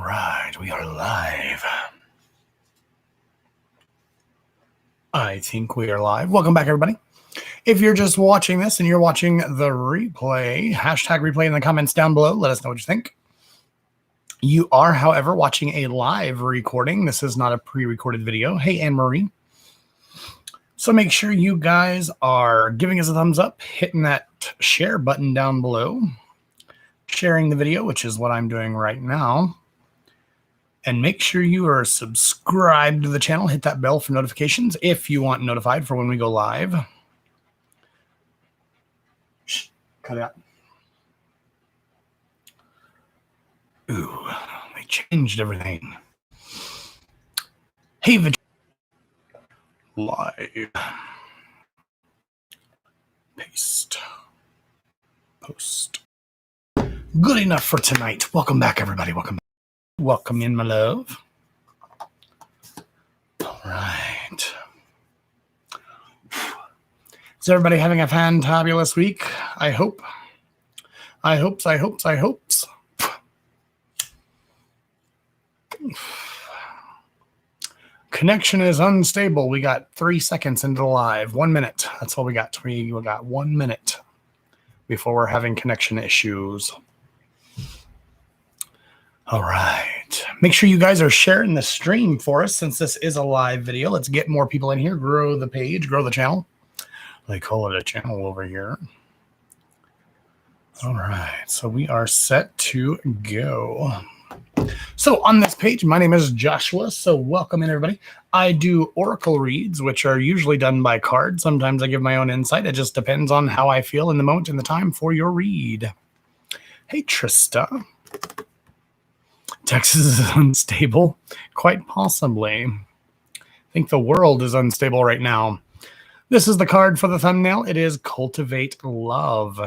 All right, we are live. I think we are live. Welcome back, everybody. If you're just watching this and you're watching the replay, hashtag replay in the comments down below. Let us know what you think. You are, however, watching a live recording. This is not a pre-recorded video. Hey, Anne-Marie. So make sure you guys are giving us a thumbs up, hitting that share button down below, sharing the video, which is what I'm doing right now. And make sure you are subscribed to the channel. Hit that bell for notifications if you want notified for when we go live. Shh, cut it out. Ooh, they changed everything. Hey, live. Paste. Post. Good enough for tonight. Welcome back, everybody. Welcome back. Welcome in, my love. All right. Is everybody having a fantabulous week? I hope. I hopes. Connection is unstable. We got 3 seconds into the live. 1 minute. That's all we got. We got 1 minute before we're having connection issues. All right. Make sure you guys are sharing the stream for us since this is a live video. Let's get more people in here. Grow the page. Grow the channel. They call it a channel over here. All right. So we are set to go. So on this page, my name is Joshua. So welcome in, everybody. I do oracle reads, which are usually done by cards. Sometimes I give my own insight. It just depends on how I feel in the moment and the time for your read. Hey, Trista. Texas is unstable. Quite possibly. I think the world is unstable right now. This is the card for the thumbnail. It is Cultivate Love.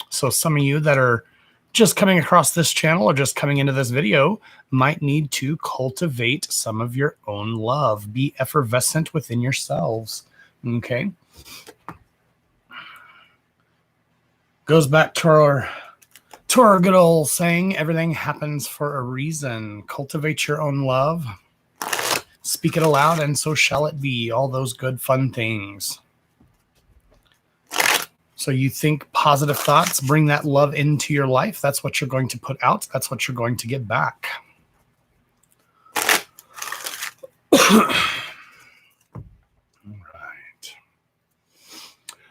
So some of you that are just coming across this channel or just coming into this video might need to cultivate some of your own love. Be effervescent within yourselves. Okay. Goes back to our good old saying, everything happens for a reason. Cultivate your own love. Speak it aloud, and so shall it be. All those good, fun things. So you think positive thoughts, bring that love into your life. That's what you're going to put out. That's what you're going to get back.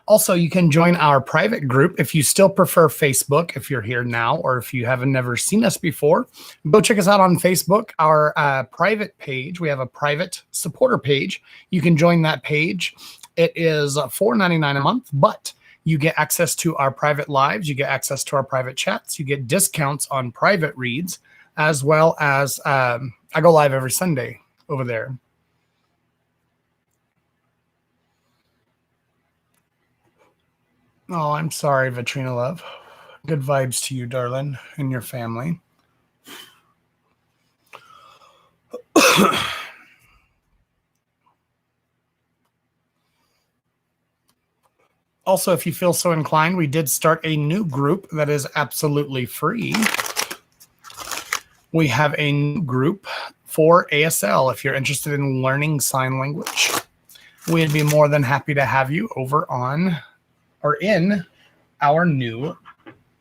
Also, you can join our private group if you still prefer Facebook, if you're here now, or if you haven't never seen us before. Go check us out on Facebook, our private page. We have a private supporter page. You can join that page. It is $4.99 a month, but you get access to our private lives. You get access to our private chats. You get discounts on private reads, as well as I go live every Sunday over there. Oh, I'm sorry, Vitrina love. Good vibes to you, darling, and your family. Also, if you feel so inclined, we did start a new group that is absolutely free. We have a new group for ASL. If you're interested in learning sign language, we'd be more than happy to have you over on or in our new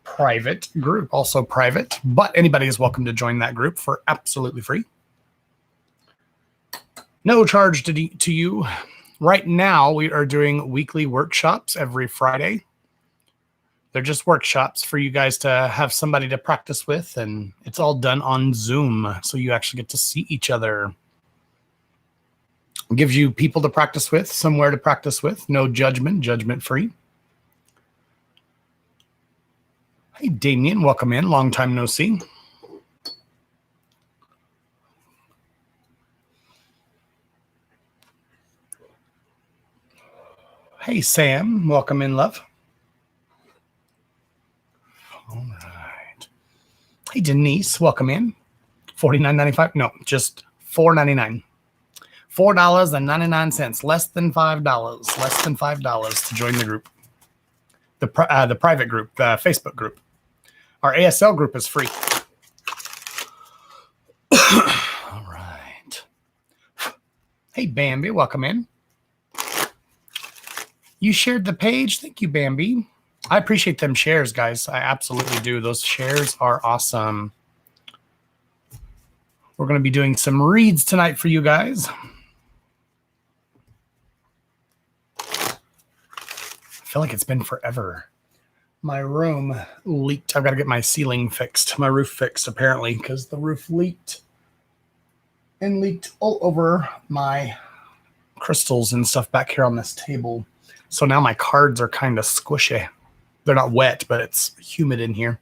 private group. Also private, but anybody is welcome to join that group for absolutely free. No charge to you. Right now, we are doing weekly workshops every Friday. They're just workshops for you guys to have somebody to practice with, and it's all done on Zoom, so you actually get to see each other. It gives you people to practice with, somewhere to practice with, no judgment, judgment-free. Hey, Damian, welcome in. Long time no see. Hey, Sam, welcome in, love. All right. Hey, Denise, welcome in. $49.95. No, just $4.99. $4.99. Less than $5. Less than $5 to join the group. The private group, the Facebook group. Our ASL group is free. Hey, Bambi, welcome in. You shared the page. Thank you, Bambi. I appreciate them shares, guys. I absolutely do. Those shares are awesome. We're going to be doing some reads tonight for you guys. I feel like it's been forever. My room leaked. I've got to get my ceiling fixed, my roof fixed, apparently, because the roof leaked and leaked all over my crystals and stuff back here on this table. So now my cards are kind of squishy. They're not wet, but it's humid in here.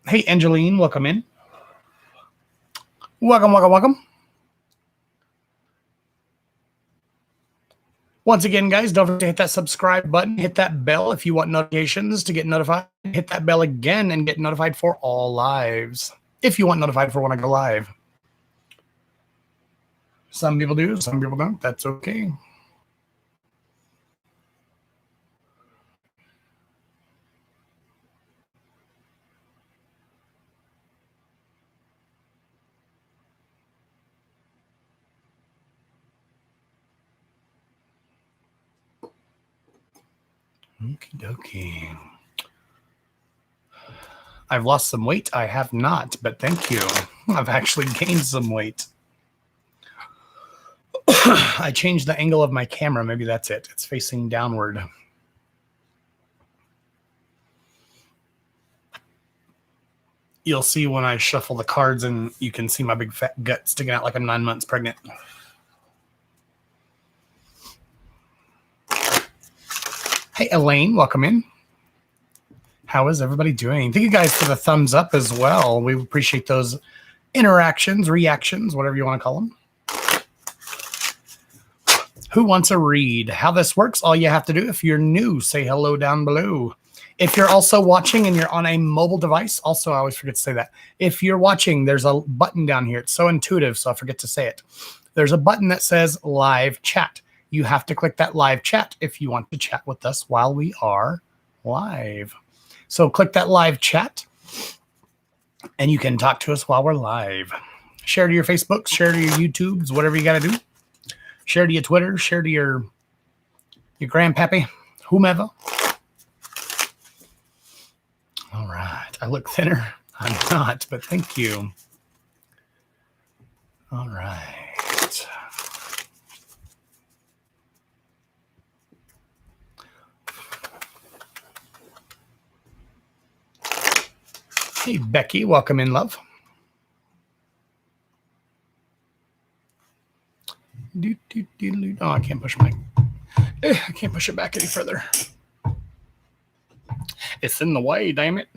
Hey, Angeline, welcome in. Welcome, welcome, welcome. Once again, guys, don't forget to hit that subscribe button. Hit that bell if you want notifications to get notified. Hit that bell again and get notified for all lives. If you want notified for when I go live. Some people do, some people don't. That's okay. Okie dokie. I've lost some weight. I have not, but thank you. I've actually gained some weight. I changed the angle of my camera. Maybe that's it. It's facing downward. You'll see when I shuffle the cards and you can see my big fat gut sticking out like I'm 9 months pregnant. Hey, Elaine, welcome in. How is everybody doing? Thank you guys for the thumbs up as well. We appreciate those interactions, reactions, whatever you want to call them. Who wants a read? How this works, all you have to do, if you're new, say hello down below. If you're also watching and you're on a mobile device, also I always forget to say that. If you're watching, there's a button down here. It's so intuitive, so I forget to say it. There's a button that says live chat. You have to click that live chat if you want to chat with us while we are live. So click that live chat and you can talk to us while we're live. Share to your Facebooks, share to your YouTubes, whatever you got to do. Share to your Twitter, share to your grandpappy, whomever. All right. I look thinner. I'm not, but thank you. All right. Hey, Becky, welcome in, love. Oh, I can't push my... I can't push it back any further. It's in the way, damn it.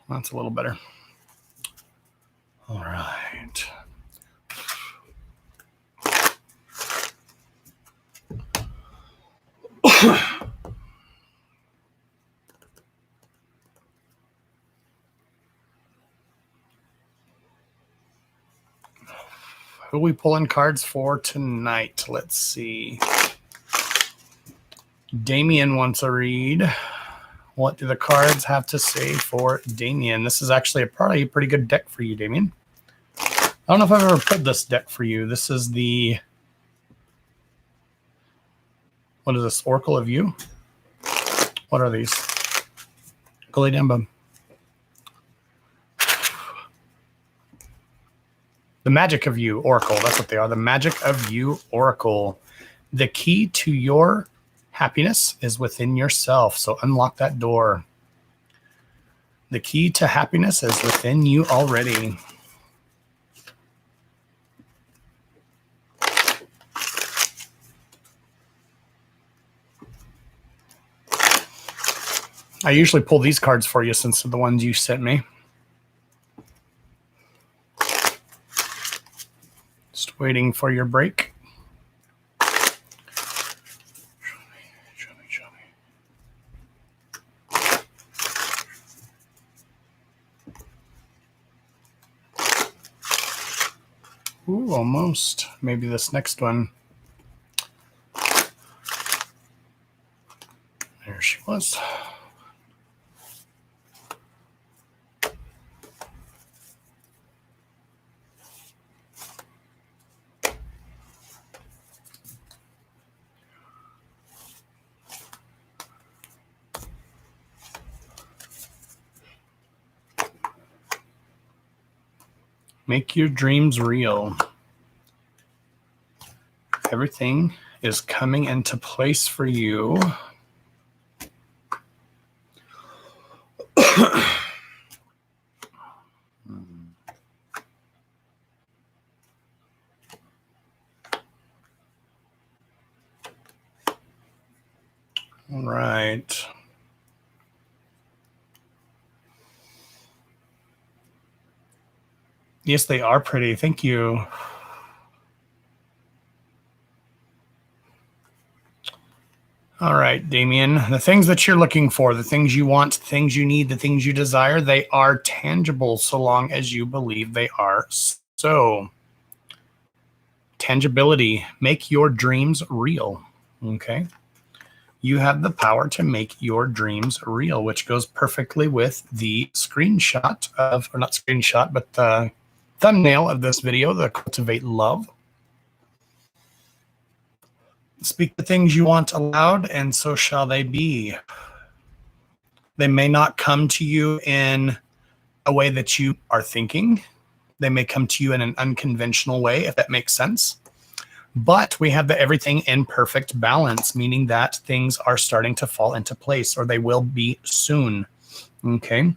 That's a little better. All right. Who are we pulling cards for tonight? Let's see. Damian wants a read. What do the cards have to say for Damian? This is actually probably a pretty good deck for you, Damian. I don't know if I've ever pulled this deck for you. This is the... What is this? Oracle of You? What are these? Go lay down, bum. The Magic of You Oracle. That's what they are. The Magic of You Oracle. The key to your happiness is within yourself. So unlock that door. The key to happiness is within you already. I usually pull these cards for you since they're the ones you sent me. Just waiting for your break. Show me. Ooh, almost. Maybe this next one. There she was. Make your dreams real. Everything is coming into place for you. All right. Yes, they are pretty. Thank you. All right, Damian. The things that you're looking for, the things you want, the things you need, the things you desire, they are tangible so long as you believe they are so. Tangibility. Make your dreams real. Okay. You have the power to make your dreams real, which goes perfectly with the screenshot of, or not screenshot, but the thumbnail of this video, the Cultivate Love. Speak the things you want aloud, and so shall they be. They may not come to you in a way that you are thinking. They may come to you in an unconventional way, if that makes sense. But we have the everything in perfect balance, meaning that things are starting to fall into place, or they will be soon. Okay.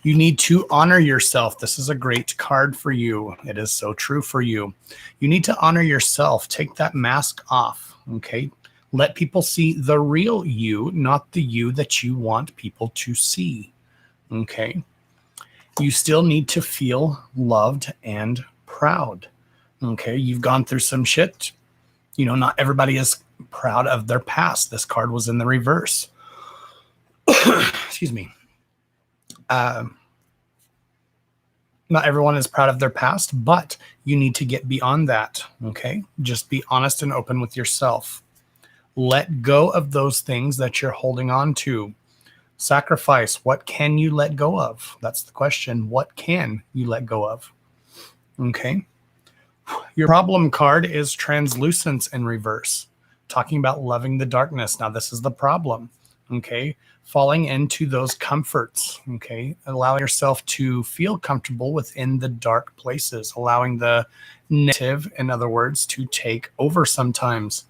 You need to honor yourself. This is a great card for you. It is so true for you. You need to honor yourself. Take that mask off. Okay. Let people see the real you, not the you that you want people to see. Okay. You still need to feel loved and proud. Okay, you've gone through some shit. You know, not everybody is proud of their past. This card was in the reverse. Excuse me. Not everyone is proud of their past, but you need to get beyond that. Okay, just be honest and open with yourself. Let go of those things that you're holding on to. Sacrifice. What can you let go of? That's the question. What can you let go of? Okay. Your problem card is translucence in reverse, talking about loving the darkness. Now, this is the problem, okay? Falling into those comforts, okay? Allow yourself to feel comfortable within the dark places, allowing the negative, in other words, to take over sometimes.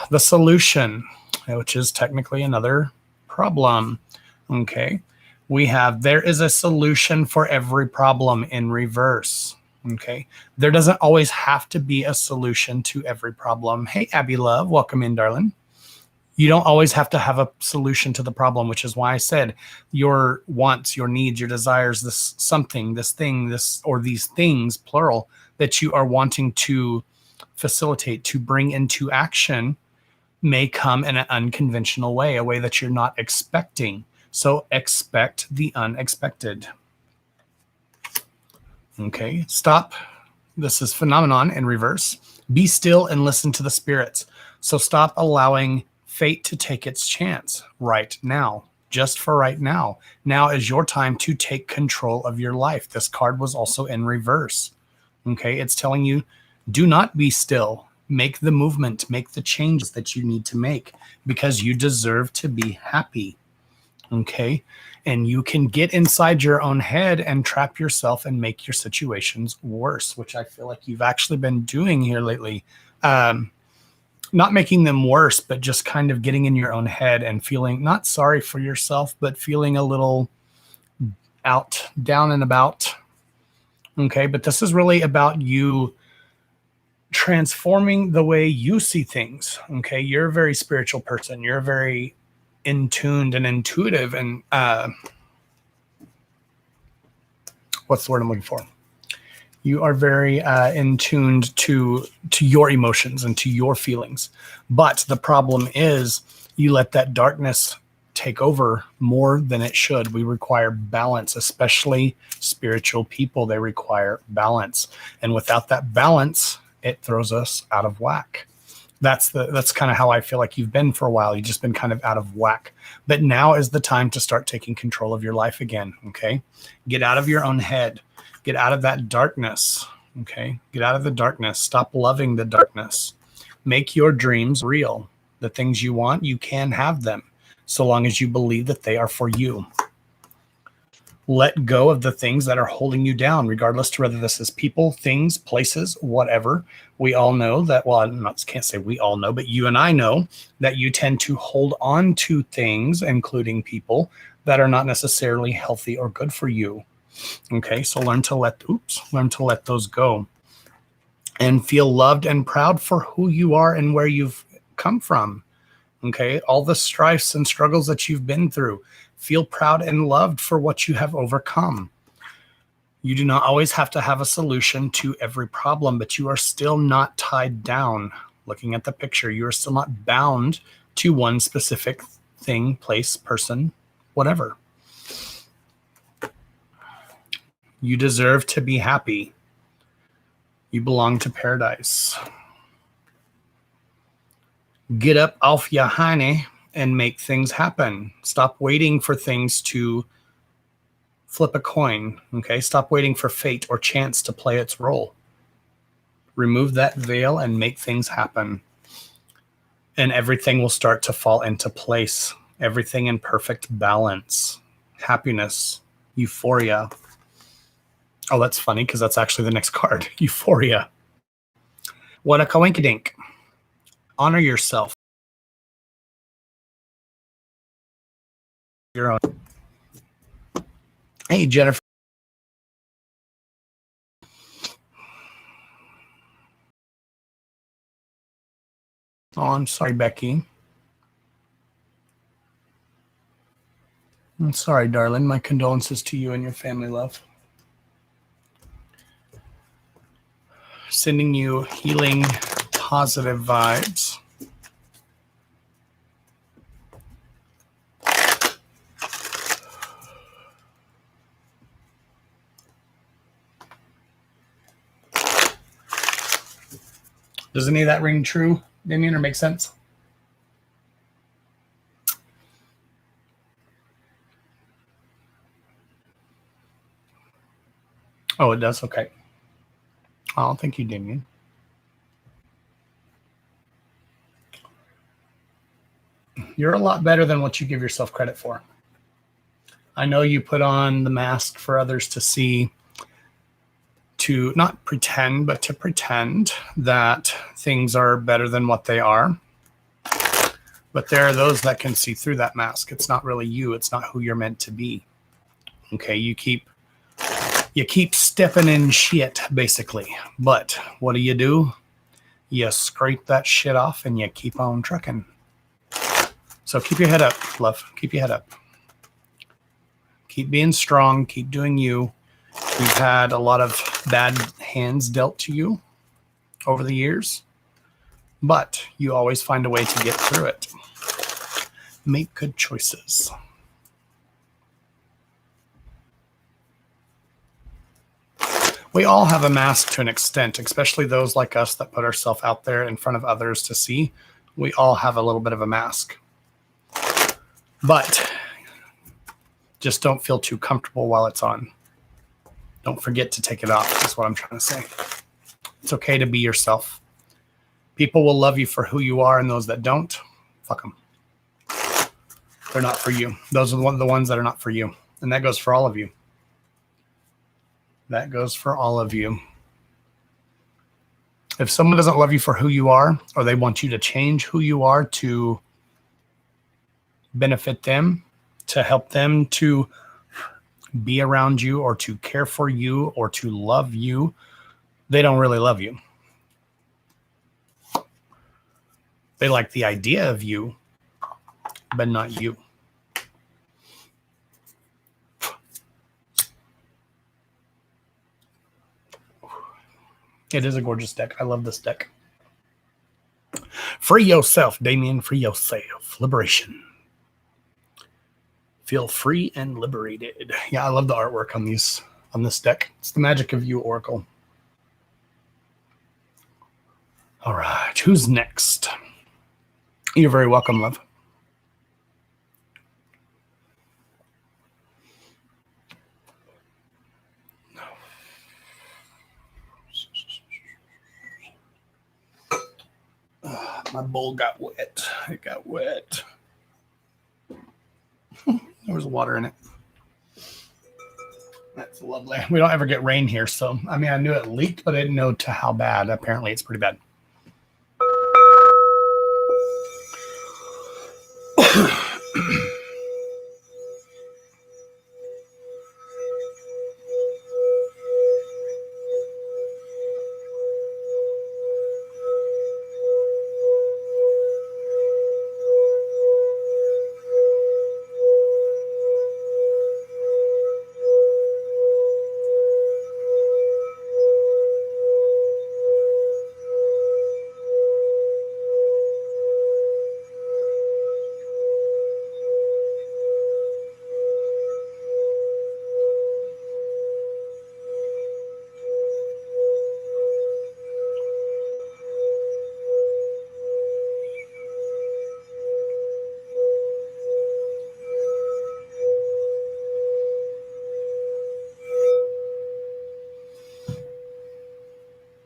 The solution, which is technically another problem, okay? We have, there is a solution for every problem in reverse. Okay. There doesn't always have to be a solution to every problem. Hey, Abby Love, welcome in, darling. You don't always have to have a solution to the problem, which is why I said your wants, your needs, your desires, this something, this thing, this, or these things, plural, that you are wanting to facilitate, to bring into action may come in an unconventional way, a way that you're not expecting. So expect the unexpected. Okay, stop. This is phenomenon in reverse. Be still and listen to the spirits. So stop allowing fate to take its chance right now, just for right now. Now is your time to take control of your life. This card was also in reverse. Okay, it's telling you, do not be still. Make the movement, make the changes that you need to make because you deserve to be happy. Okay, and you can get inside your own head and trap yourself and make your situations worse, which I feel like you've actually been doing here lately. Not making them worse, but just kind of getting in your own head and feeling not sorry for yourself, but feeling a little out, down and about. Okay, but this is really about you transforming the way you see things. Okay, you're a very spiritual person. You're a very in tuned and intuitive and what's the word I'm looking for? You are very in tuned to your emotions and to your feelings. But the problem is you let that darkness take over more than it should. We require balance, especially spiritual people. They require balance. And without that balance, it throws us out of whack. That's kind of how I feel like you've been for a while. You've just been kind of out of whack. But now is the time to start taking control of your life again, okay? Get out of your own head. Get out of that darkness, okay? Get out of the darkness. Stop loving the darkness. Make your dreams real. The things you want, you can have them, so long as you believe that they are for you. Let go of the things that are holding you down, regardless to whether this is people, things, places, whatever. We all know that, well, can't say we all know, but you and I know that you tend to hold on to things, including people, that are not necessarily healthy or good for you. Okay, so learn to let those go and feel loved and proud for who you are and where you've come from. Okay, all the strifes and struggles that you've been through. Feel proud and loved for what you have overcome. You do not always have to have a solution to every problem, but you are still not tied down. Looking at the picture, you are still not bound to one specific thing, place, person, whatever. You deserve to be happy. You belong to paradise. Get up off your hiney and make things happen. Stop waiting for things to flip a coin, okay? Stop waiting for fate or chance to play its role. Remove that veil and make things happen. And everything will start to fall into place. Everything in perfect balance. Happiness. Euphoria. Oh, that's funny because that's actually the next card. Euphoria. What a coinkydink. Honor yourself. Your own. Hey, Jennifer. Oh, I'm sorry, Becky. I'm sorry, darling. My condolences to you and your family, love. Sending you healing, positive vibes. Does any of that ring true, Damian, or make sense? Oh, it does? Okay. Oh, thank you, Damian. You're a lot better than what you give yourself credit for. I know you put on the mask for others to see, to not pretend, but to pretend that things are better than what they are. But there are those that can see through that mask. It's not really you. It's not who you're meant to be. Okay, you keep stepping in shit, basically. But what do? You scrape that shit off and you keep on trucking. So keep your head up, love. Keep your head up. Keep being strong. Keep doing you. You've had a lot of bad hands dealt to you over the years, but you always find a way to get through it. Make good choices. We all have a mask to an extent, especially those like us that put ourselves out there in front of others to see. We all have a little bit of a mask. But just don't feel too comfortable while it's on. Don't forget to take it off, is what I'm trying to say. It's okay to be yourself. People will love you for who you are, and those that don't, fuck them. They're not for you. Those are the ones that are not for you. And that goes for all of you. That goes for all of you. If someone doesn't love you for who you are, or they want you to change who you are to benefit them, to help them to be around you or to care for you or to love you, they don't really love you. They like the idea of you, but not you. It is a gorgeous deck. I love this deck. Free yourself, Damian. Free yourself. Liberation. Feel free and liberated. Yeah, I love the artwork on this deck. It's the magic of you, Oracle. All right, who's next? You're very welcome, love. My bowl got wet. It got wet. There was water in it. That's lovely. We don't ever get rain here, so I mean, I knew it leaked, but I didn't know to how bad. Apparently, it's pretty bad.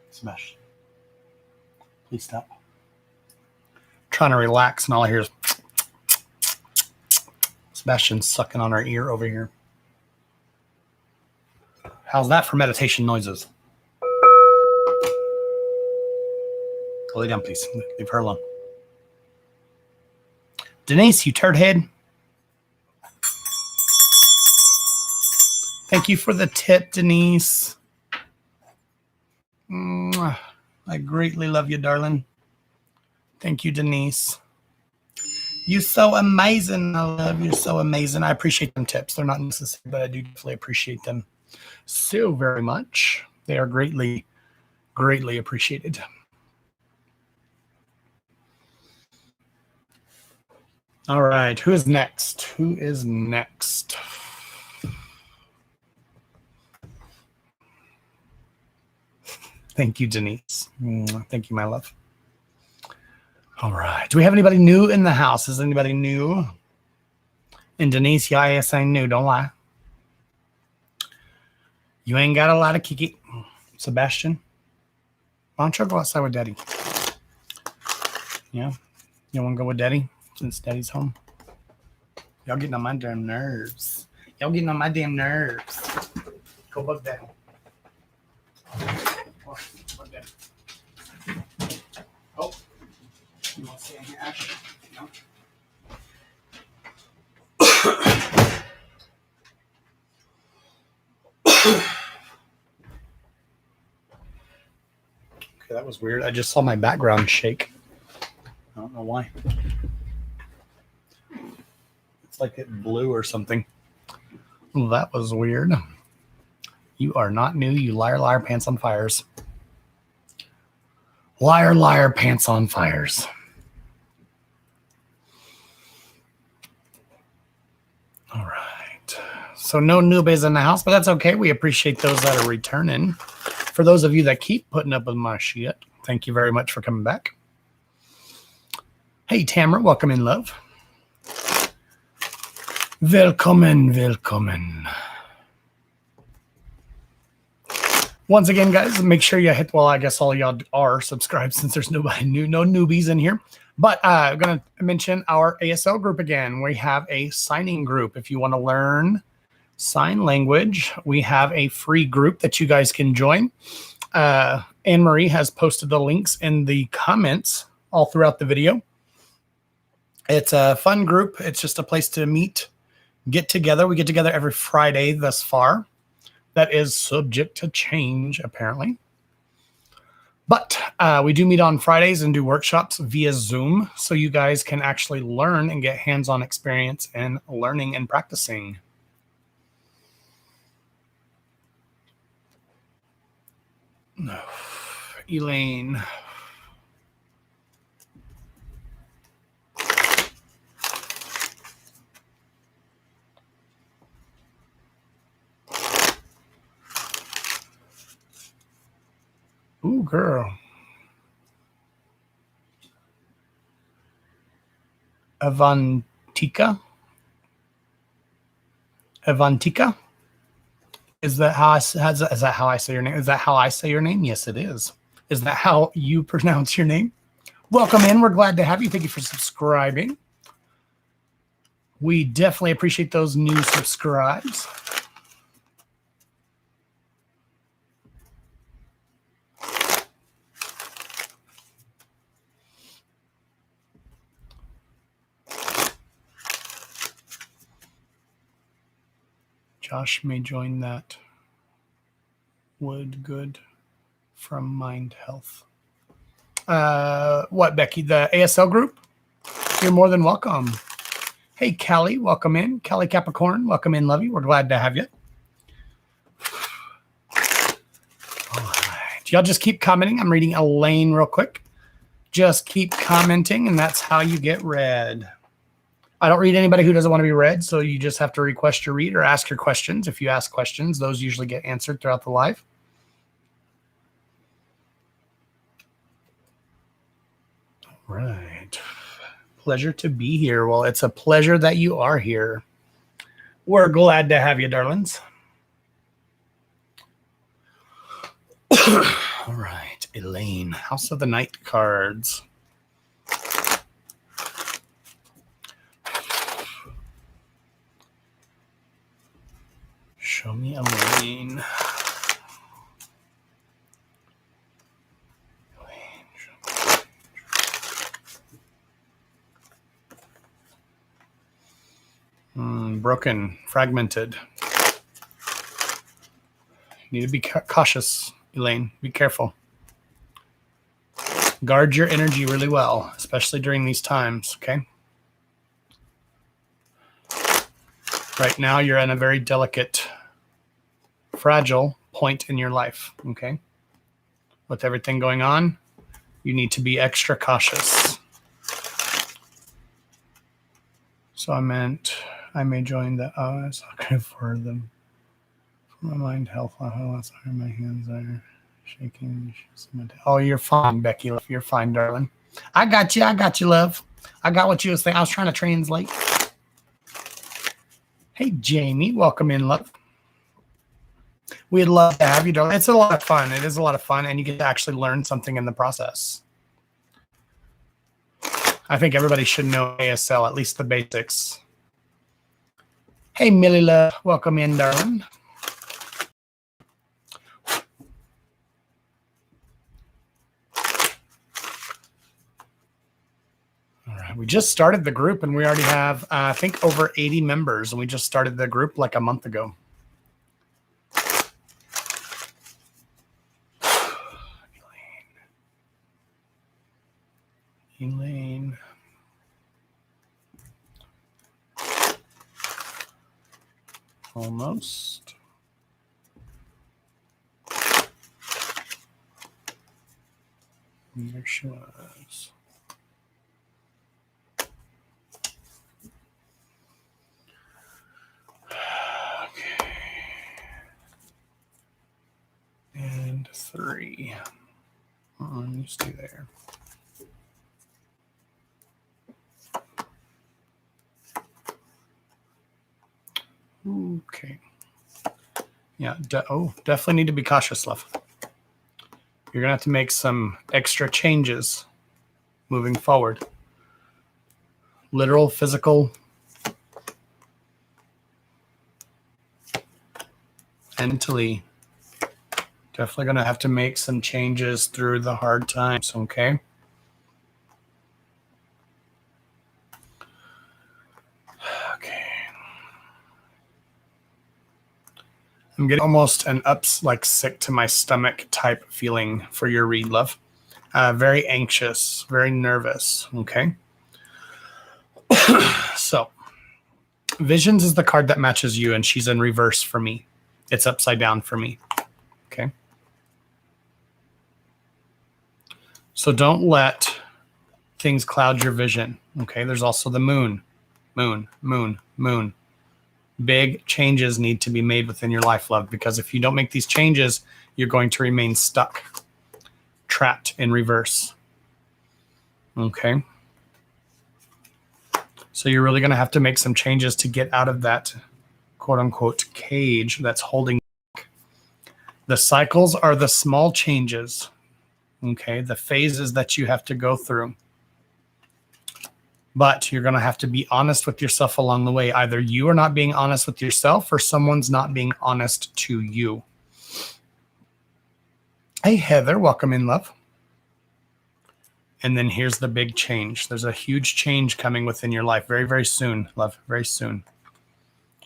Smash. Please stop. Trying to relax, and all I hear is Sebastian sucking on our ear over here. How's that for meditation noises? Go lay down, please. Leave her alone. Denise, you turd head. Thank you for the tip, Denise. I greatly love you, darling. Thank you, Denise. You're so amazing. I love you. So amazing. I appreciate them tips. They're not necessary, but I do definitely appreciate them so very much. They are greatly, greatly appreciated. All right. Who is next? Who is next? Thank you, Denise. Thank you, my love. All right. Do we have anybody new in the house? Is anybody new? And Denise, yeah, yes, I knew. Don't lie. You ain't got a lot of kiki. Sebastian, why don't you go outside with Daddy? Yeah? You want to go with Daddy since Daddy's home? Y'all getting on my damn nerves. Y'all getting on my damn nerves. Go bug Daddy. Oh, you want to stay in here, Ash? No. Okay, that was weird. I just saw my background shake. I don't know why. It's like it blew or something. Well, that was weird. You are not new, you liar, liar, pants on fires. Liar, liar, pants on fires. All right. So no newbies in the house, but that's okay. We appreciate those that are returning. For those of you that keep putting up with my shit, thank you very much for coming back. Hey, Tamara, welcome in, love. Welcome, welcome. Once again, guys, make sure you hit, well, I guess all y'all are subscribed since there's nobody new, no newbies in here. But I'm going to mention our ASL group again. We have a signing group. If you want to learn sign language, we have a free group that you guys can join. Anne-Marie has posted the links in the comments all throughout the video. It's a fun group. It's just a place to meet, get together. We get together every Friday thus far. That is subject to change, apparently. But we do meet on Fridays and do workshops via Zoom, so you guys can actually learn and get hands-on experience in learning and practicing. Elaine. Ooh, girl. Avantika? Avantika? Is that how is that how I say your name? Is that how I say your name? Yes, it is. Is that how you pronounce your name? Welcome in. We're glad to have you. Thank you for subscribing. We definitely appreciate those new subscribes. Josh may join that. Would good from Mind Health. What, Becky? The ASL group? You're more than welcome. Hey, Callie, welcome in. Callie Capricorn, welcome in, love you. We're glad to have you. All right. Y'all just keep commenting. I'm reading Elaine real quick. Just keep commenting, and that's how you get read. I don't read anybody who doesn't want to be read, so you just have to request your read or ask your questions. If you ask questions, those usually get answered throughout the live. All right. Pleasure to be here. Well, it's a pleasure that you are here. We're glad to have you, darlings. All right, Elaine, House of the Night cards. Show me Elaine. Broken, fragmented. You need to be cautious, Elaine. Be careful. Guard your energy really well, especially during these times, okay? Right now, you're in a very delicate, fragile point in your life, okay? With everything going on, you need to be extra cautious. So I meant I may join the it's okay for them. For my mind health, my hands are shaking. Oh, you're fine, Becky. You're fine, darling. I got you. I got you, love. I got what you was saying. I was trying to translate. Hey, Jamie. Welcome in, love. We'd love to have you, darling. It's a lot of fun. It is a lot of fun, and you get to actually learn something in the process. I think everybody should know ASL, at least the basics. Hey, Millie Love. Welcome in, darling. All right. We just started the group, and we already have, I think, over 80 members, and we just started the group like a month ago. Elaine. Almost. There she was. Okay. And 3. You stay there. Okay. Yeah. Definitely need to be cautious, love. You're going to have to make some extra changes moving forward. Literal, physical, mentally. Definitely going to have to make some changes through the hard times, okay? Okay. I'm getting almost an like sick to my stomach type feeling for your read, love. Very anxious, very nervous, okay? So, Visions is the card that matches you, and she's in reverse for me. It's upside down for me, okay? So don't let things cloud your vision, okay? There's also the moon. Big changes need to be made within your life, love, because if you don't make these changes, you're going to remain stuck, trapped in reverse, okay? So you're really going to have to make some changes to get out of that quote-unquote cage that's holding back. The cycles are the small changes, okay? The phases that you have to go through. But you're going to have to be honest with yourself along the way. Either you are not being honest with yourself or someone's not being honest to you. Hey, Heather, welcome in, love. And then here's the big change. There's a huge change coming within your life very, very soon, love, very soon.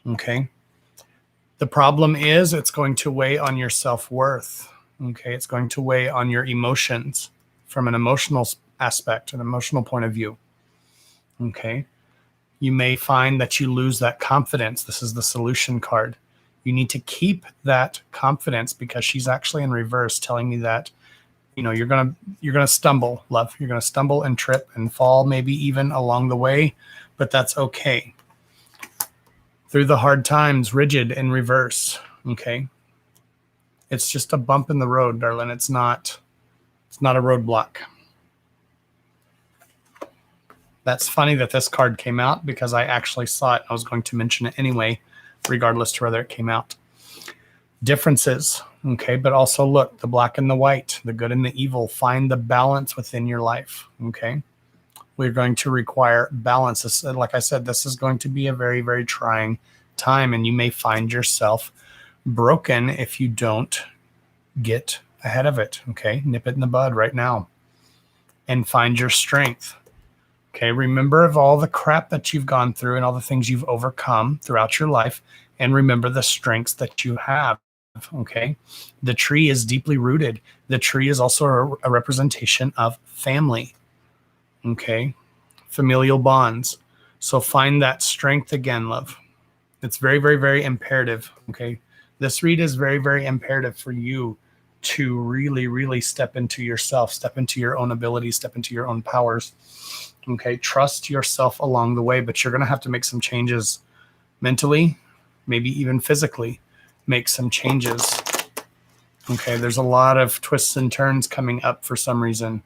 Okay? The problem is it's going to weigh on your self-worth. Okay, it's going to weigh on your emotions from an emotional aspect, an emotional point of view. Okay, you may find that you lose that confidence. This is the solution card. You need to keep that confidence because she's actually in reverse, telling me that, you know, you're gonna stumble, love. You're gonna stumble and trip and fall, maybe even along the way, but that's okay. Through the hard times, rigid in reverse. Okay, it's just a bump in the road, darling. It's not a roadblock. That's funny that this card came out because I actually saw it. I was going to mention it anyway, regardless to whether it came out. Differences, okay, but also look, the black and the white, the good and the evil. Find the balance within your life, okay? We're going to require balance. This, like I said, this is going to be a very, very trying time, and you may find yourself broken if you don't get ahead of it, okay? Nip it in the bud right now and find your strength. Okay, remember of all the crap that you've gone through and all the things you've overcome throughout your life, and remember the strengths that you have. Okay, the tree is deeply rooted. The tree is also a representation of family. Okay, familial bonds. So find that strength again, love. It's very, very, very imperative. Okay, this read is very, very imperative for you to really, really step into yourself, step into your own abilities, step into your own powers. Okay, trust yourself along the way, but you're going to have to make some changes mentally, maybe even physically. Make some changes. Okay, there's a lot of twists and turns coming up for some reason.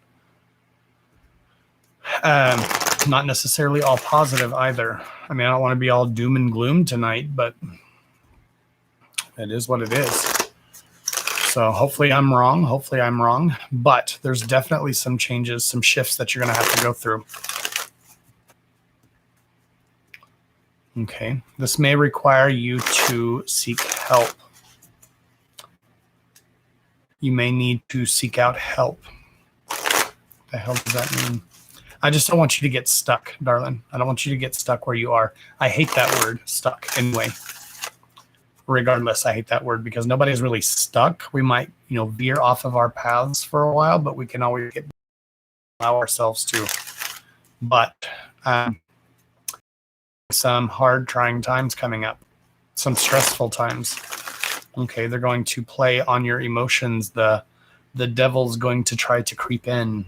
Not necessarily all positive either. I mean, I don't want to be all doom and gloom tonight, but it is what it is. So hopefully I'm wrong. Hopefully I'm wrong. But there's definitely some changes, some shifts that you're going to have to go through. Okay, this may require you to seek help. You may need to seek out help. What the hell does that mean? I just don't want you to get stuck, darling. I don't want you to get stuck where you are. I hate that word, stuck, anyway. Regardless, I hate that word because nobody's really stuck. We might, you know, veer off of our paths for a while, but we can always allow ourselves to. But some hard, trying times coming up, some stressful times. Okay, they're going to play on your emotions. The devil's going to try to creep in.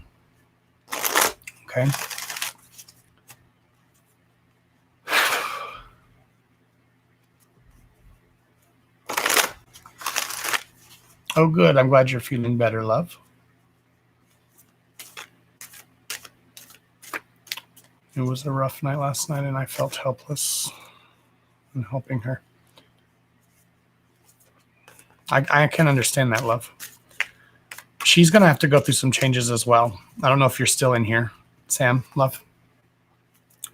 Okay. Oh, good. I'm glad you're feeling better, love. It was a rough night last night, and I felt helpless in helping her. I can understand that, love. She's going to have to go through some changes as well. I don't know if you're still in here, Sam, love.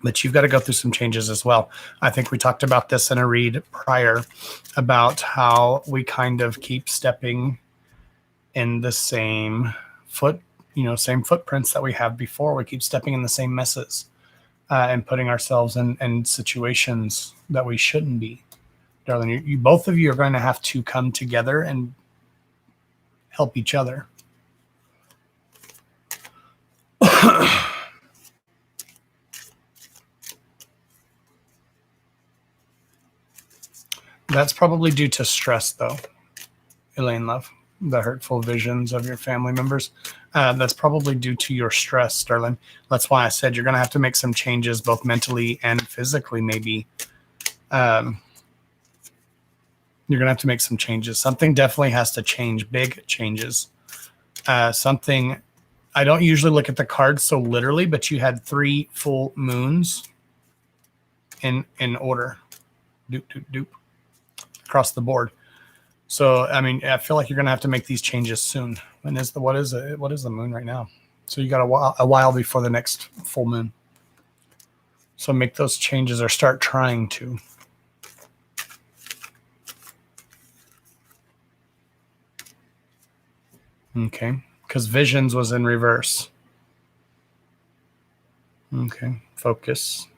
But you've got to go through some changes as well. I think we talked about this in a read prior about how we kind of keep stepping in the same same footprints that we have before. We keep stepping in the same messes and putting ourselves in situations that we shouldn't be. Darling, you both of you are going to have to come together and help each other. That's probably due to stress, though, Elaine, love. The hurtful visions of your family members. That's probably due to your stress, darling. That's why I said you're going to have to make some changes, both mentally and physically, maybe. You're going to have to make some changes. Something definitely has to change, big changes. Something, I don't usually look at the cards so literally, but you had 3 full moons in order. Doop, doop, doop. Across the board. So, I mean, I feel like you're going to have to make these changes soon. When is what is the moon right now? So you got a while before the next full moon. So make those changes or start trying to. Okay, because visions was in reverse. Okay, focus.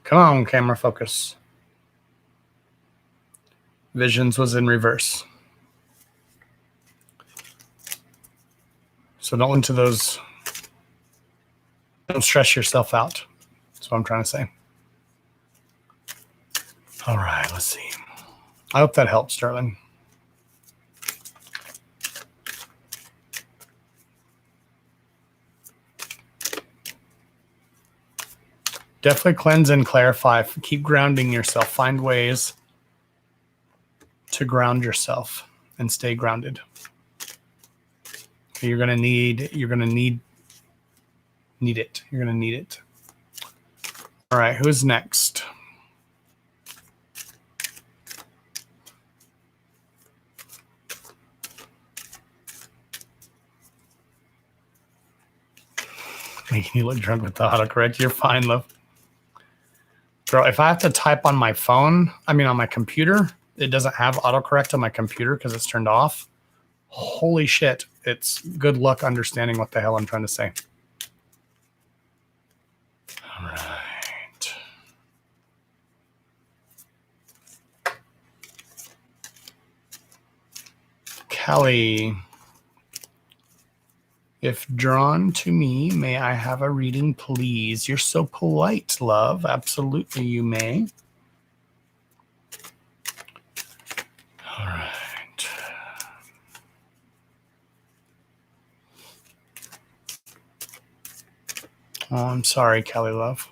Come on, camera, focus. Visions was in reverse. So don't listen to those. Don't stress yourself out. That's what I'm trying to say. All right, let's see. I hope that helps, darling. Definitely cleanse and clarify. Keep grounding yourself. Find ways to ground yourself and stay grounded. You're gonna need it. You're gonna need it. All right, who's next? Making you look drunk with the autocorrect. You're fine, love. Girl, if I have to type on my phone, on my computer, it doesn't have autocorrect on my computer because it's turned off. Holy shit. It's good luck understanding what the hell I'm trying to say. All right. Kelly. If drawn to me, may I have a reading, please? You're so polite, love. Absolutely, you may. All right. Oh, I'm sorry, Kelly, love.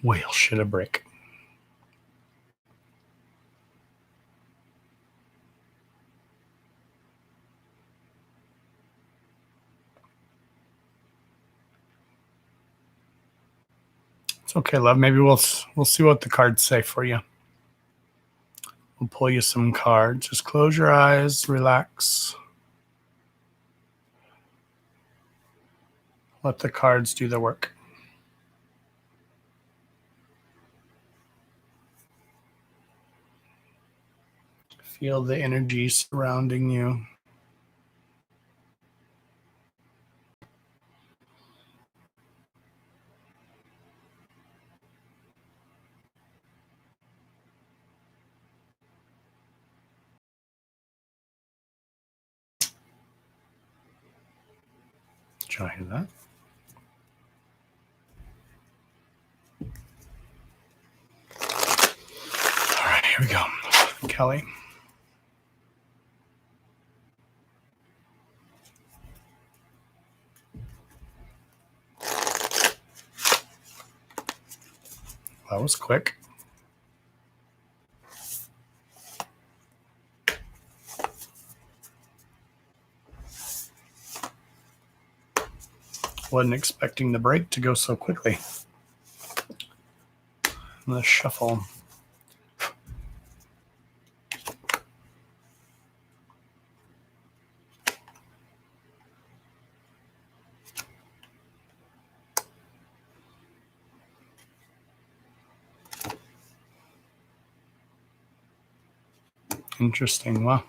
Whale shit a brick. It's okay, love. Maybe we'll see what the cards say for you. We'll pull you some cards. Just close your eyes, relax. Let the cards do the work. Feel the energy surrounding you. Did you hear that? All right, here we go. Kelly. That was quick. Wasn't expecting the break to go so quickly. Let's shuffle. Interesting. Wow.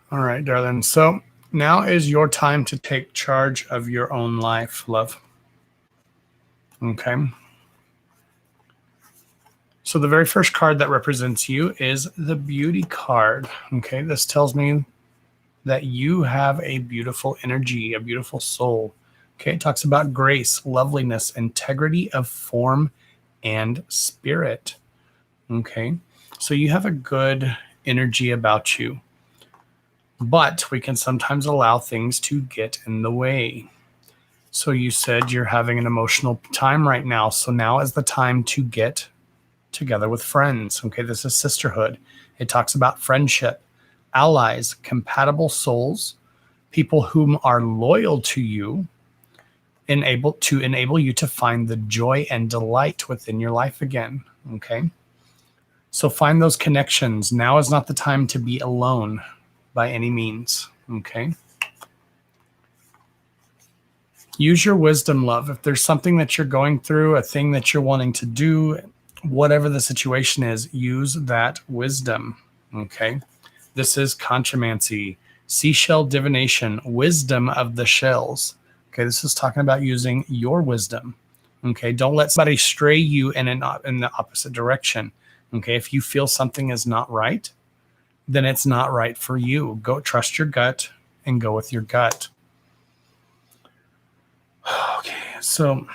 All right, darling. So now is your time to take charge of your own life, love. Okay. So the very first card that represents you is the Beauty card. Okay. This tells me that you have a beautiful energy, a beautiful soul. Okay. It talks about grace, loveliness, integrity of form and spirit. Okay. So you have a good energy about you. But we can sometimes allow things to get in the way. So you said you're having an emotional time right now. So now is the time to get together with friends. Okay, this is sisterhood. It talks about friendship, allies, compatible souls, people whom are loyal to you, enable you to find the joy and delight within your life again. Okay. So find those connections. Now is not the time to be alone by any means. Okay. Use your wisdom, love. If there's something that you're going through, a thing that you're wanting to do, whatever the situation is, use that wisdom. Okay. This is conchomancy, seashell divination, wisdom of the shells. Okay. This is talking about using your wisdom. Okay. Don't let somebody stray you in the opposite direction. Okay. If you feel something is not right, then it's not right for you. Go trust your gut and go with your gut. Okay, so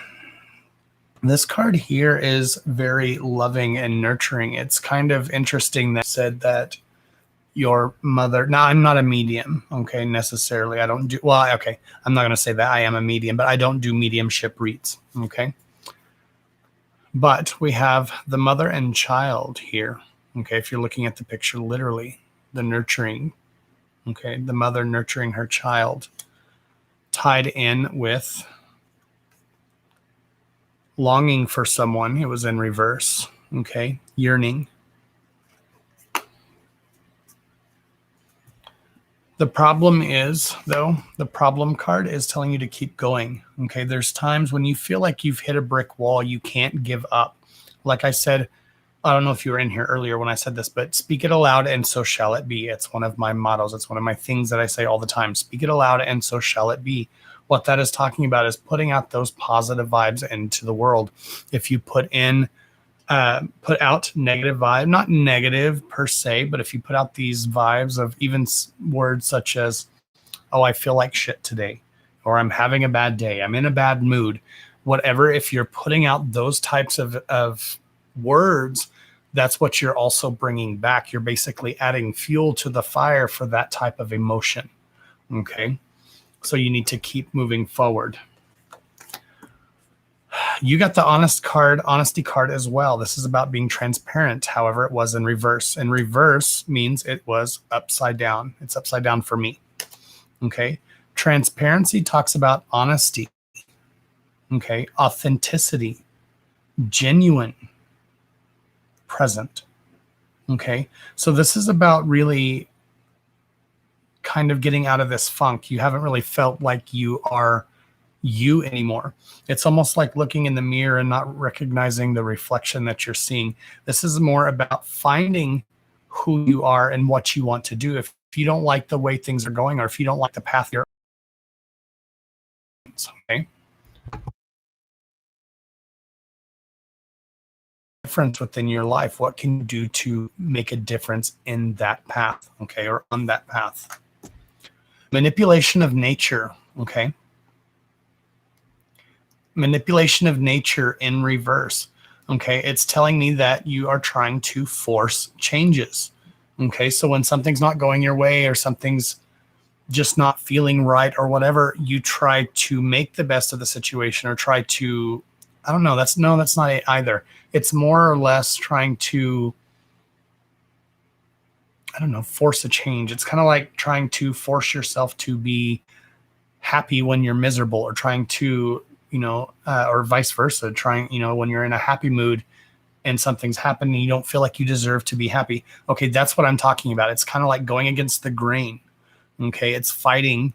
this card here is very loving and nurturing. It's kind of interesting that said that your mother, now I'm not a medium, okay, necessarily. I don't do, well, okay, I'm not going to say that I am a medium, but I don't do mediumship reads, okay? But we have the mother and child here, okay, if you're looking at the picture literally, the nurturing, okay, the mother nurturing her child, tied in with longing for someone. It was in reverse. Okay. Yearning. The problem is, though, the problem card is telling you to keep going. Okay. There's times when you feel like you've hit a brick wall, you can't give up. Like I said, I don't know if you were in here earlier when I said this, but speak it aloud and so shall it be. It's one of my mottos. It's one of my things that I say all the time. Speak it aloud and so shall it be. What that is talking about is putting out those positive vibes into the world. If you put out negative vibe, not negative per se, but if you put out these vibes of even words such as, oh, I feel like shit today, or I'm having a bad day, I'm in a bad mood, whatever, if you're putting out those types of words, that's what you're also bringing back. You're basically adding fuel to the fire for that type of emotion. Okay. So you need to keep moving forward. You got the honesty card as well. This is about being transparent. However, it was in reverse. In reverse means it was upside down. It's upside down for me. Okay. Transparency talks about honesty. Okay. Authenticity, genuine, present. Okay. So this is about really kind of getting out of this funk. You haven't really felt like you are you anymore. It's almost like looking in the mirror and not recognizing the reflection that you're seeing. This is more about finding who you are and what you want to do. If you don't like the way things are going, or if you don't like the path you're on, okay? Difference within your life. What can you do to make a difference in that path, okay, or on that path? Manipulation of nature, okay? Manipulation of nature in reverse, okay? It's telling me that you are trying to force changes, okay? So when something's not going your way or something's just not feeling right or whatever, you try to make the best of the situation or try to, I don't know, that's not it either. It's more or less trying to, I don't know, force a change. It's kind of like trying to force yourself to be happy when you're miserable, or trying to, or vice versa, trying, when you're in a happy mood and something's happening, you don't feel like you deserve to be happy. Okay, that's what I'm talking about. It's kind of like going against the grain. Okay, it's fighting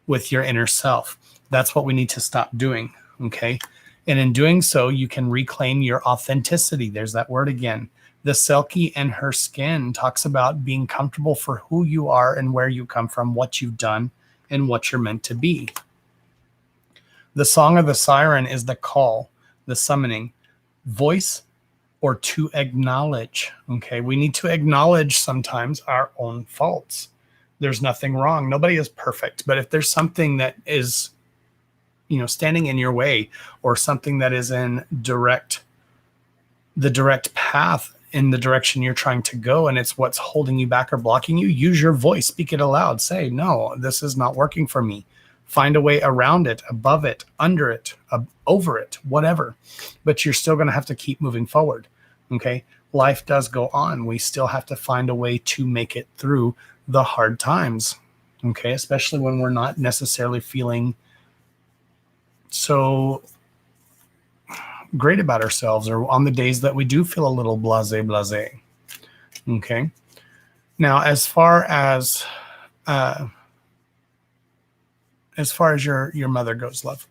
with your inner self. That's what we need to stop doing. Okay, and in doing so, you can reclaim your authenticity. There's that word again. The Selkie and her skin talks about being comfortable for who you are and where you come from, what you've done, and what you're meant to be. The song of the siren is the call, the summoning, voice, or to acknowledge. Okay, we need to acknowledge sometimes our own faults. There's nothing wrong. Nobody is perfect. But if there's something that is, standing in your way, or something that is in the direct path in the direction you're trying to go, and it's what's holding you back or blocking you, use your voice, speak it aloud, say, no, this is not working for me. Find a way around it, above it, under it, over it, whatever. But you're still going to have to keep moving forward. Okay. Life does go on. We still have to find a way to make it through the hard times. Okay, especially when we're not necessarily feeling so great about ourselves, or on the days that we do feel a little blase. Okay. Now, as far as your mother goes, love,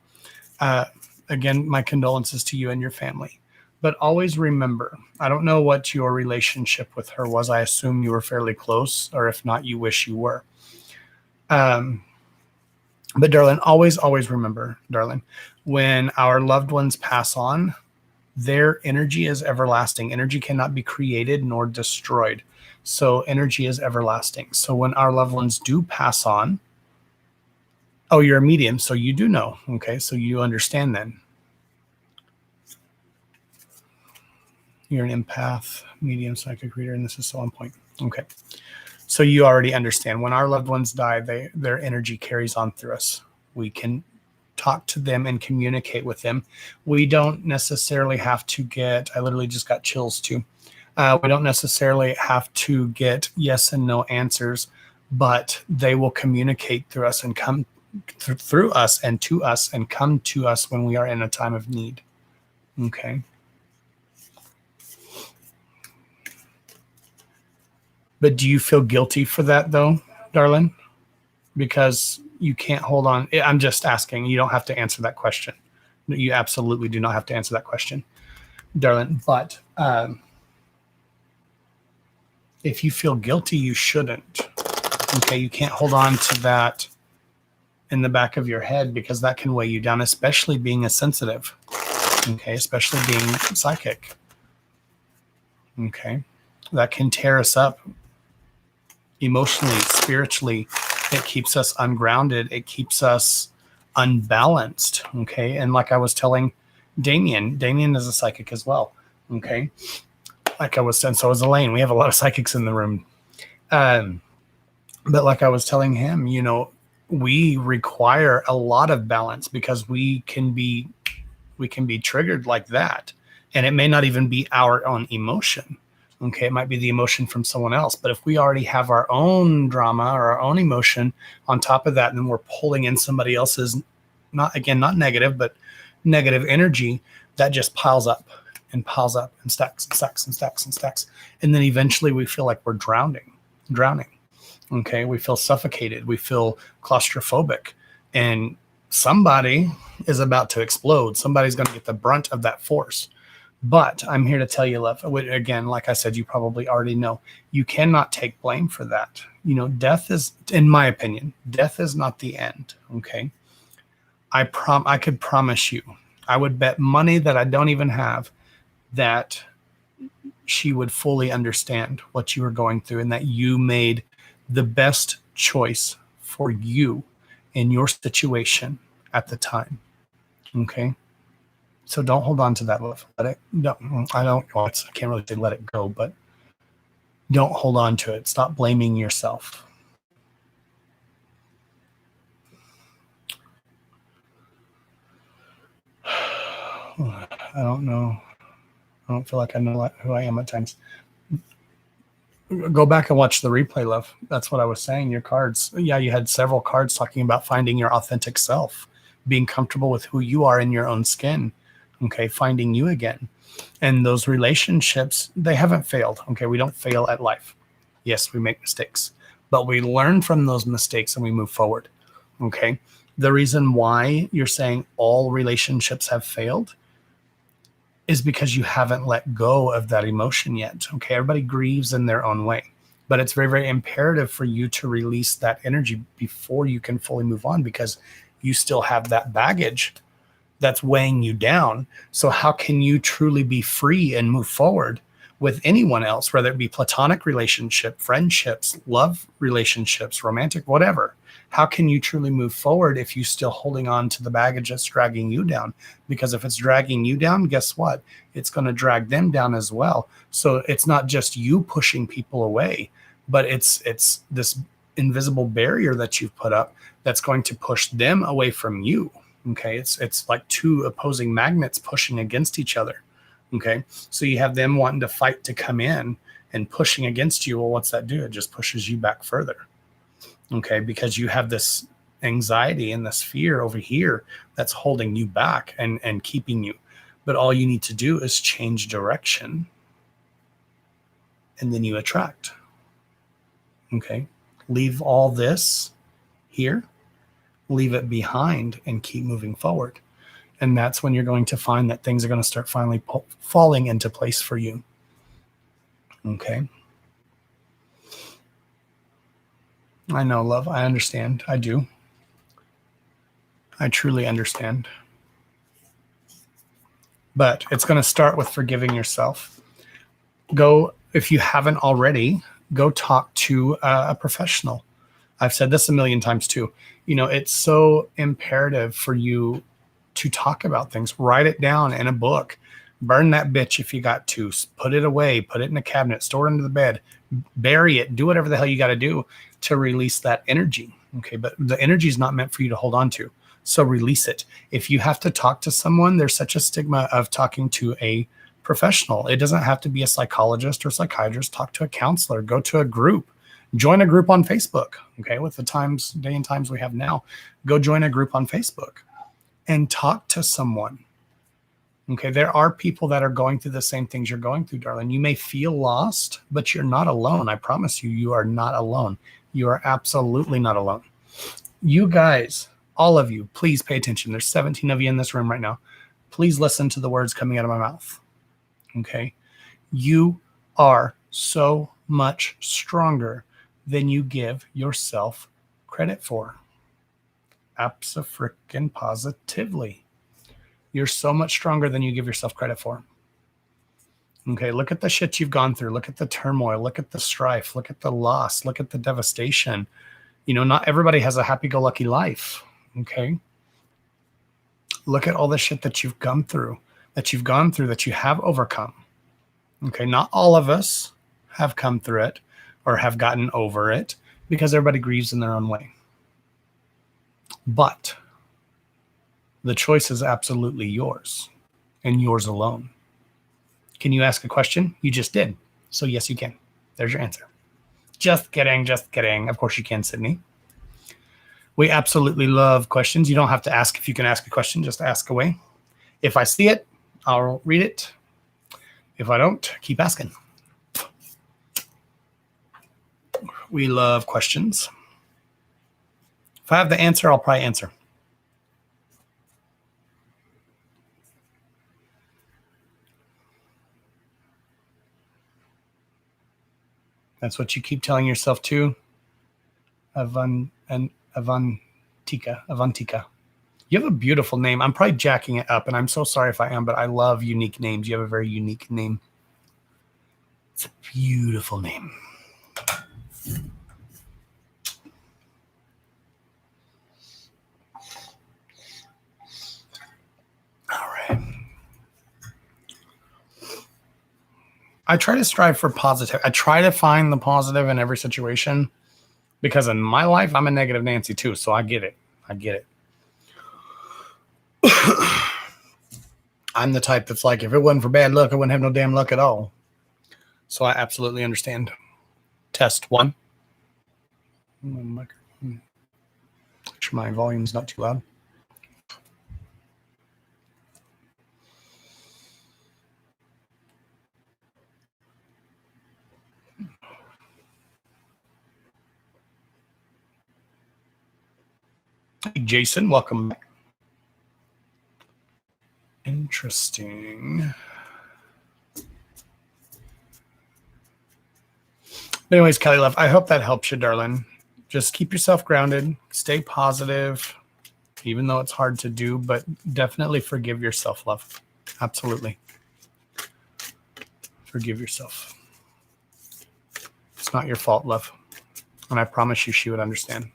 again, my condolences to you and your family. But always remember, I don't know what your relationship with her was. I assume you were fairly close, or if not, you wish you were. But darling, always remember, darling, when our loved ones pass on, their energy is everlasting. Energy cannot be created nor destroyed. So energy is everlasting. So when our loved ones do pass on, oh, you're a medium, so you do know. Okay, so you understand then. You're an empath, medium, psychic reader, and this is so on point. Okay. So you already understand. When our loved ones die, their energy carries on through us. We can talk to them and communicate with them. We don't necessarily have to get, I literally just got chills too. We don't necessarily have to get yes and no answers, but they will communicate through us and come through us and to us and come to us when we are in a time of need. Okay. But do you feel guilty for that though, darling? Because you can't hold on. I'm just asking. You don't have to answer that question. You absolutely do not have to answer that question, darling. But if you feel guilty, you shouldn't. Okay, you can't hold on to that in the back of your head, because that can weigh you down, especially being a sensitive. Okay, especially being psychic. Okay, that can tear us up emotionally, spiritually. It keeps us ungrounded. It keeps us unbalanced. Okay. And like I was telling Damian is a psychic as well. Okay. Like I was saying, so is Elaine. We have a lot of psychics in the room. But like I was telling him, you know, we require a lot of balance, because we can be triggered like that. And it may not even be our own emotion. Okay, it might be the emotion from someone else. But if we already have our own drama or our own emotion on top of that, and then we're pulling in somebody else's, not negative, but negative energy, that just piles up and stacks and stacks and stacks and stacks. And then eventually we feel like we're drowning. Okay, we feel suffocated. We feel claustrophobic. And somebody is about to explode. Somebody's going to get the brunt of that force. But I'm here to tell you, love, again, like I said, you probably already know, you cannot take blame for that. You know, death is, in my opinion, death is not the end. Okay. I could promise you, I would bet money that I don't even have, that she would fully understand what you were going through, and that you made the best choice for you in your situation at the time. Okay. So don't hold on to that love. Let it. No, I can't really say let it go, but don't hold on to it. Stop blaming yourself. I don't know. I don't feel like I know who I am at times. Go back and watch the replay, love. That's what I was saying. Your cards. Yeah, you had several cards talking about finding your authentic self, being comfortable with who you are in your own skin. Okay, finding you again. And those relationships, they haven't failed. Okay, we don't fail at life. Yes, we make mistakes, but we learn from those mistakes and we move forward. Okay, the reason why you're saying all relationships have failed is because you haven't let go of that emotion yet. Okay, everybody grieves in their own way, but it's very, very imperative for you to release that energy before you can fully move on, because you still have that baggage that's weighing you down. So how can you truly be free and move forward with anyone else, whether it be platonic relationship, friendships, love relationships, romantic, whatever? How can you truly move forward if you're still holding on to the baggage that's dragging you down? Because if it's dragging you down, guess what? It's going to drag them down as well. So it's not just you pushing people away, but it's this invisible barrier that you've put up that's going to push them away from you. Okay, it's like two opposing magnets pushing against each other. Okay, so you have them wanting to fight to come in and pushing against you. Well, what's that do? It just pushes you back further. Okay, because you have this anxiety and this fear over here that's holding you back and keeping you. But all you need to do is change direction, and then you attract. Okay, leave all this here, leave it behind, and keep moving forward. And that's when you're going to find that things are going to start finally falling into place for you. Okay. I know, love. I understand. I do. I truly understand. But it's going to start with forgiving yourself. Go, if you haven't already, go talk to a professional. I've said this a million times too. You know, it's so imperative for you to talk about things. Write it down in a book. Burn that bitch if you got to. Put it away. Put it in a cabinet. Store it under the bed. Bury it. Do whatever the hell you got to do to release that energy. Okay, but the energy is not meant for you to hold on to. So release it. If you have to talk to someone, there's such a stigma of talking to a professional. It doesn't have to be a psychologist or psychiatrist. Talk to a counselor. Go to a group. Join a group on Facebook. Okay, with the day and times we have now, go join a group on Facebook and talk to someone. Okay, there are people that are going through the same things you're going through, darling. You may feel lost, but you're not alone. I promise you, you are not alone. You are absolutely not alone. You guys, all of you, please pay attention. There's 17 of you in this room right now. Please listen to the words coming out of my mouth. Okay, you are so much stronger than you give yourself credit for. Abso-frickin-positively. You're so much stronger than you give yourself credit for. Okay, look at the shit you've gone through. Look at the turmoil. Look at the strife. Look at the loss. Look at the devastation. You know, not everybody has a happy-go-lucky life. Okay? Look at all the shit that you've gone through, that you have overcome. Okay, not all of us have come through it or have gotten over it because everybody grieves in their own way. But the choice is absolutely yours and yours alone. Can you ask a question? You just did. So yes, you can. There's your answer. Just kidding. Just kidding. Of course you can, Sydney. We absolutely love questions. You don't have to ask if you can ask a question. Just ask away. If I see it, I'll read it. If I don't, keep asking. We love questions. If I have the answer, I'll probably answer. That's what you keep telling yourself too. Avantika. You have a beautiful name. I'm probably jacking it up, and I'm so sorry if I am, but I love unique names. You have a very unique name. It's a beautiful name. All right. I try to strive for positive. I try to find the positive in every situation because in my life, I'm a negative Nancy too. So I get it. I get it. I'm the type that's like, if it wasn't for bad luck, I wouldn't have no damn luck at all. So I absolutely understand. Test one. Make sure my volume's not too loud. Hey, Jason, welcome back. Interesting. But anyways, Kelly Love, I hope that helps you, darling. Just keep yourself grounded. Stay positive, even though it's hard to do, but definitely forgive yourself, love. Absolutely. Forgive yourself. It's not your fault, love. And I promise you she would understand.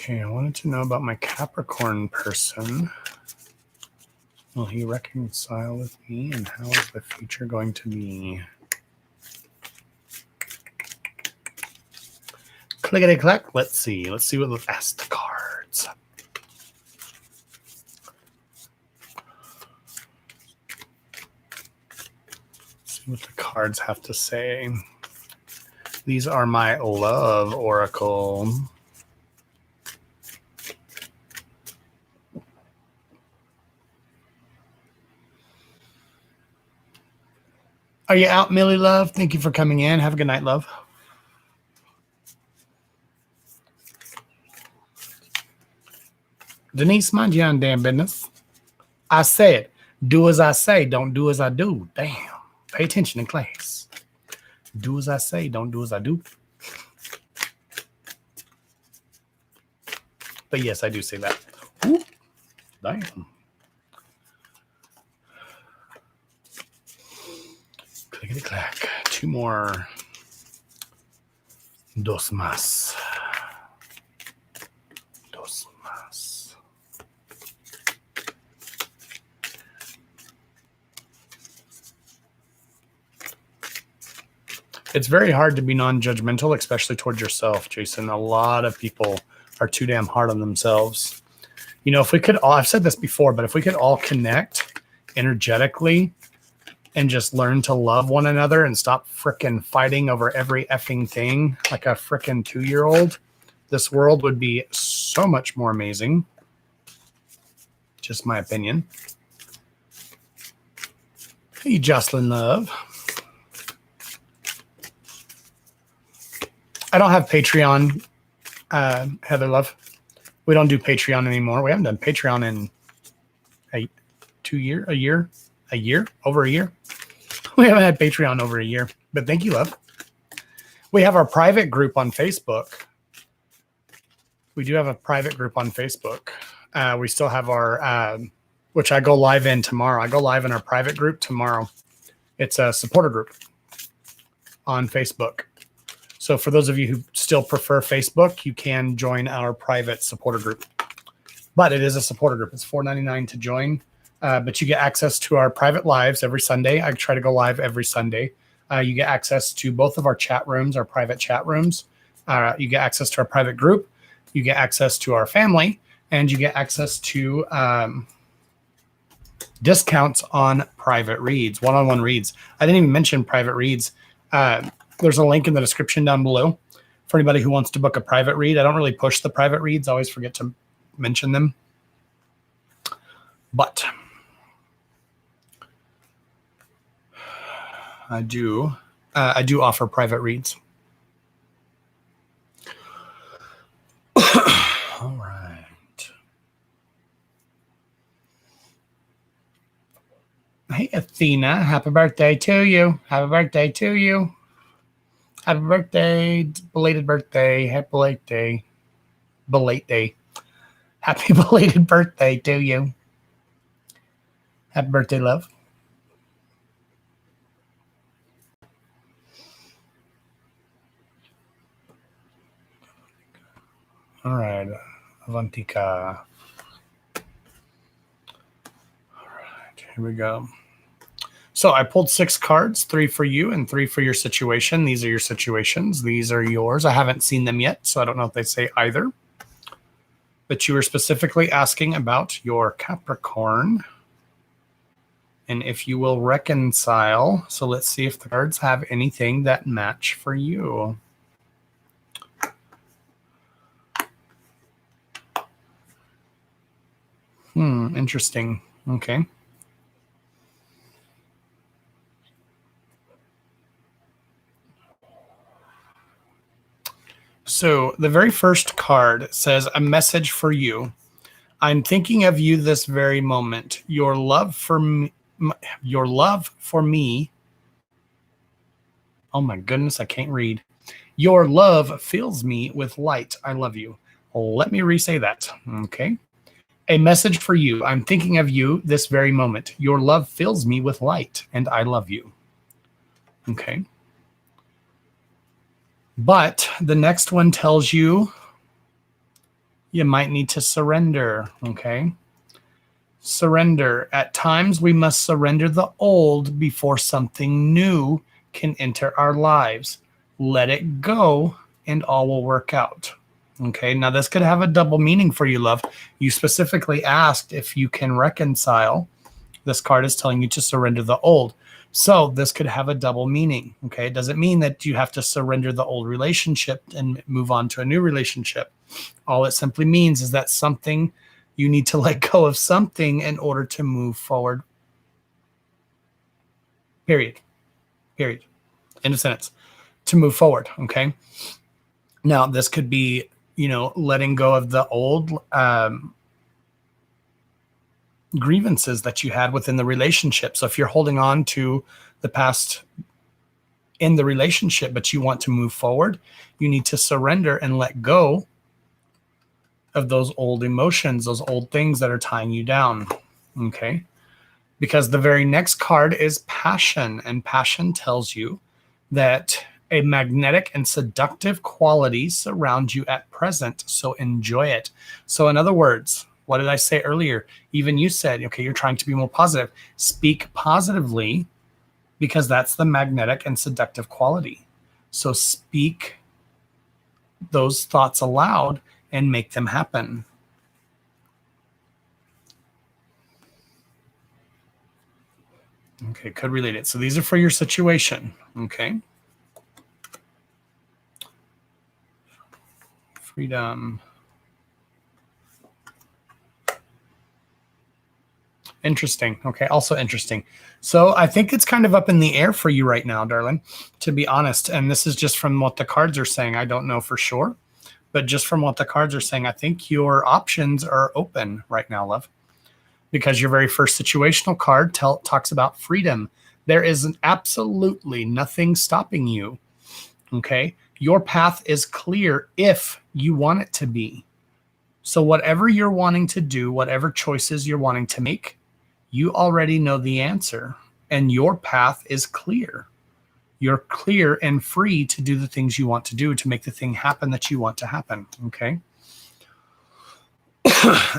Okay, I wanted to know about my Capricorn person. Will he reconcile with me, and how is the future going to be? Clickety clack. Let's see. Let's see what. Ask the cards. See what the cards have to say. These are my love oracle. Are you out, Millie Love? Thank you for coming in. Have a good night, love. Denise, mind your own damn business. I said, do as I say, don't do as I do. Damn. Pay attention in class. Do as I say, don't do as I do. But yes, I do say that. Ooh, damn. Clickety clack. Two more. Dos más. Dos más. It's very hard to be non-judgmental, especially towards yourself, Jason. A lot of people are too damn hard on themselves. You know, if we could all, I've said this before, but if we could all connect energetically and just learn to love one another and stop frickin' fighting over every effing thing like a frickin' 2-year-old, this world would be so much more amazing. Just my opinion. Hey, Jocelyn Love. I don't have Patreon, Heather Love. We don't do Patreon anymore. We haven't done Patreon in over a year. We haven't had Patreon over a year, but thank you, love. We have our private group on Facebook. We do have a private group on Facebook. We still have our, which I go live in tomorrow. I go live in our private group tomorrow. It's a supporter group on Facebook. So for those of you who still prefer Facebook, you can join our private supporter group. But it is a supporter group. It's $4.99 to join. But you get access to our private lives every Sunday. I try to go live every Sunday. You get access to both of our chat rooms, our private chat rooms. You get access to our private group. You get access to our family. And you get access to discounts on private reads, one-on-one reads. I didn't even mention private reads. There's a link in the description down below for anybody who wants to book a private read. I don't really push the private reads. I always forget to mention them. But I do offer private reads. All right. Hey, Athena, happy birthday to you. Happy birthday to you. Happy birthday, belated birthday, happy birthday, happy belated birthday to you. Happy birthday, love. All right, Avantika. All right, here we go. So I pulled 6 cards, 3 for you and 3 for your situation. These are your situations. These are yours. I haven't seen them yet, so I don't know if they say either. But you were specifically asking about your Capricorn and if you will reconcile. So let's see if the cards have anything that match for you. Interesting. Okay. So the very first card says, a message for you. I'm thinking of you this very moment. Your love for me. Oh my goodness, I can't read. Your love fills me with light. I love you. Let me re-say that. Okay. A message for you. I'm thinking of you this very moment. Your love fills me with light, and I love you. Okay. But the next one tells you you might need to surrender. Okay. Surrender. At times, we must surrender the old before something new can enter our lives. Let it go, and all will work out. Okay, now this could have a double meaning for you, love. You specifically asked if you can reconcile. This card is telling you to surrender the old. So this could have a double meaning. Okay. It doesn't mean that you have to surrender the old relationship and move on to a new relationship. All it simply means is that something, you need to let go of something in order to move forward. Period. Period. End of sentence. To move forward. Okay. Now this could be, letting go of the old grievances that you had within the relationship. So if you're holding on to the past in the relationship, but you want to move forward, you need to surrender and let go of those old emotions, those old things that are tying you down. Okay. Because the very next card is passion, and passion tells you that a magnetic and seductive quality surrounds you at present. So enjoy it. So in other words, what did I say earlier? Even you said, okay, you're trying to be more positive. Speak positively, because that's the magnetic and seductive quality. So speak those thoughts aloud and make them happen. Okay, could relate it. So these are for your situation. Okay. Freedom. Interesting. Okay, also interesting. So I think it's kind of up in the air for you right now, darling, to be honest. And this is just from what the cards are saying. I don't know for sure, but just from what the cards are saying, I think your options are open right now, love, because your very first situational card talks about freedom. There is absolutely nothing stopping you. Okay, your path is clear if you want it to be. So whatever you're wanting to do, whatever choices you're wanting to make, you already know the answer, and your path is clear. You're clear and free to do the things you want to do, to make the thing happen that you want to happen. Okay.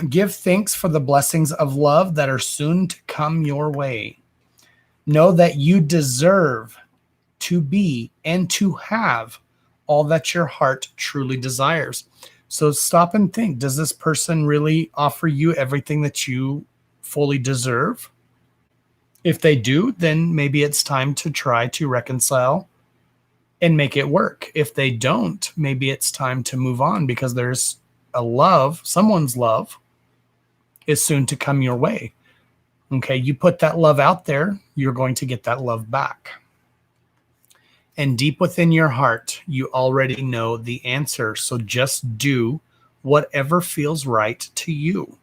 Give thanks for the blessings of love that are soon to come your way. Know that you deserve to be and to have all that your heart truly desires. So stop and think, does this person really offer you everything that you fully deserve? If they do, then maybe it's time to try to reconcile and make it work. If they don't, maybe it's time to move on, because there's a love, someone's love is soon to come your way. Okay, you put that love out there, you're going to get that love back. And deep within your heart, you already know the answer. So just do whatever feels right to you.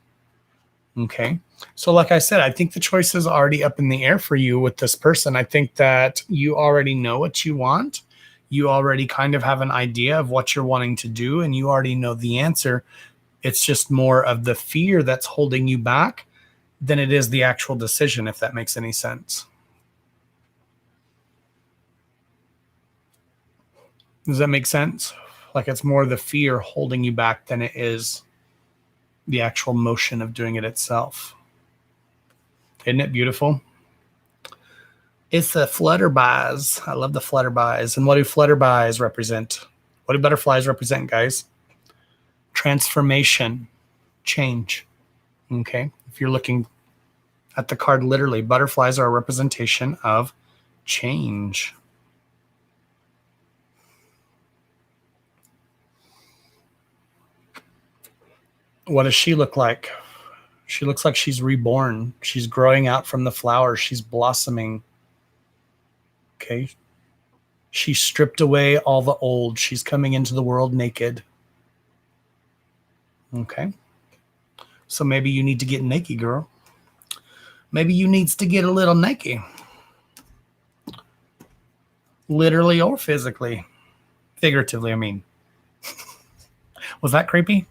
Okay. So like I said, I think the choice is already up in the air for you with this person. I think that you already know what you want. You already kind of have an idea of what you're wanting to do, and you already know the answer. It's just more of the fear that's holding you back than it is the actual decision, if that makes any sense. Does that make sense? Like it's more the fear holding you back than it is the actual motion of doing it itself. Isn't it beautiful? It's the flutterbys. I love the flutterbys. And what do flutterbys represent? What do butterflies represent, guys? Transformation, change. Okay. If you're looking at the card literally, butterflies are a representation of change. What does she look like? She looks like she's reborn. She's growing out from the flowers. She's blossoming. Okay. She stripped away all the old. She's coming into the world naked. Okay. So maybe you need to get naked, girl. Maybe you needs to get a little naked. Literally or physically. Figuratively, I mean. Was that creepy?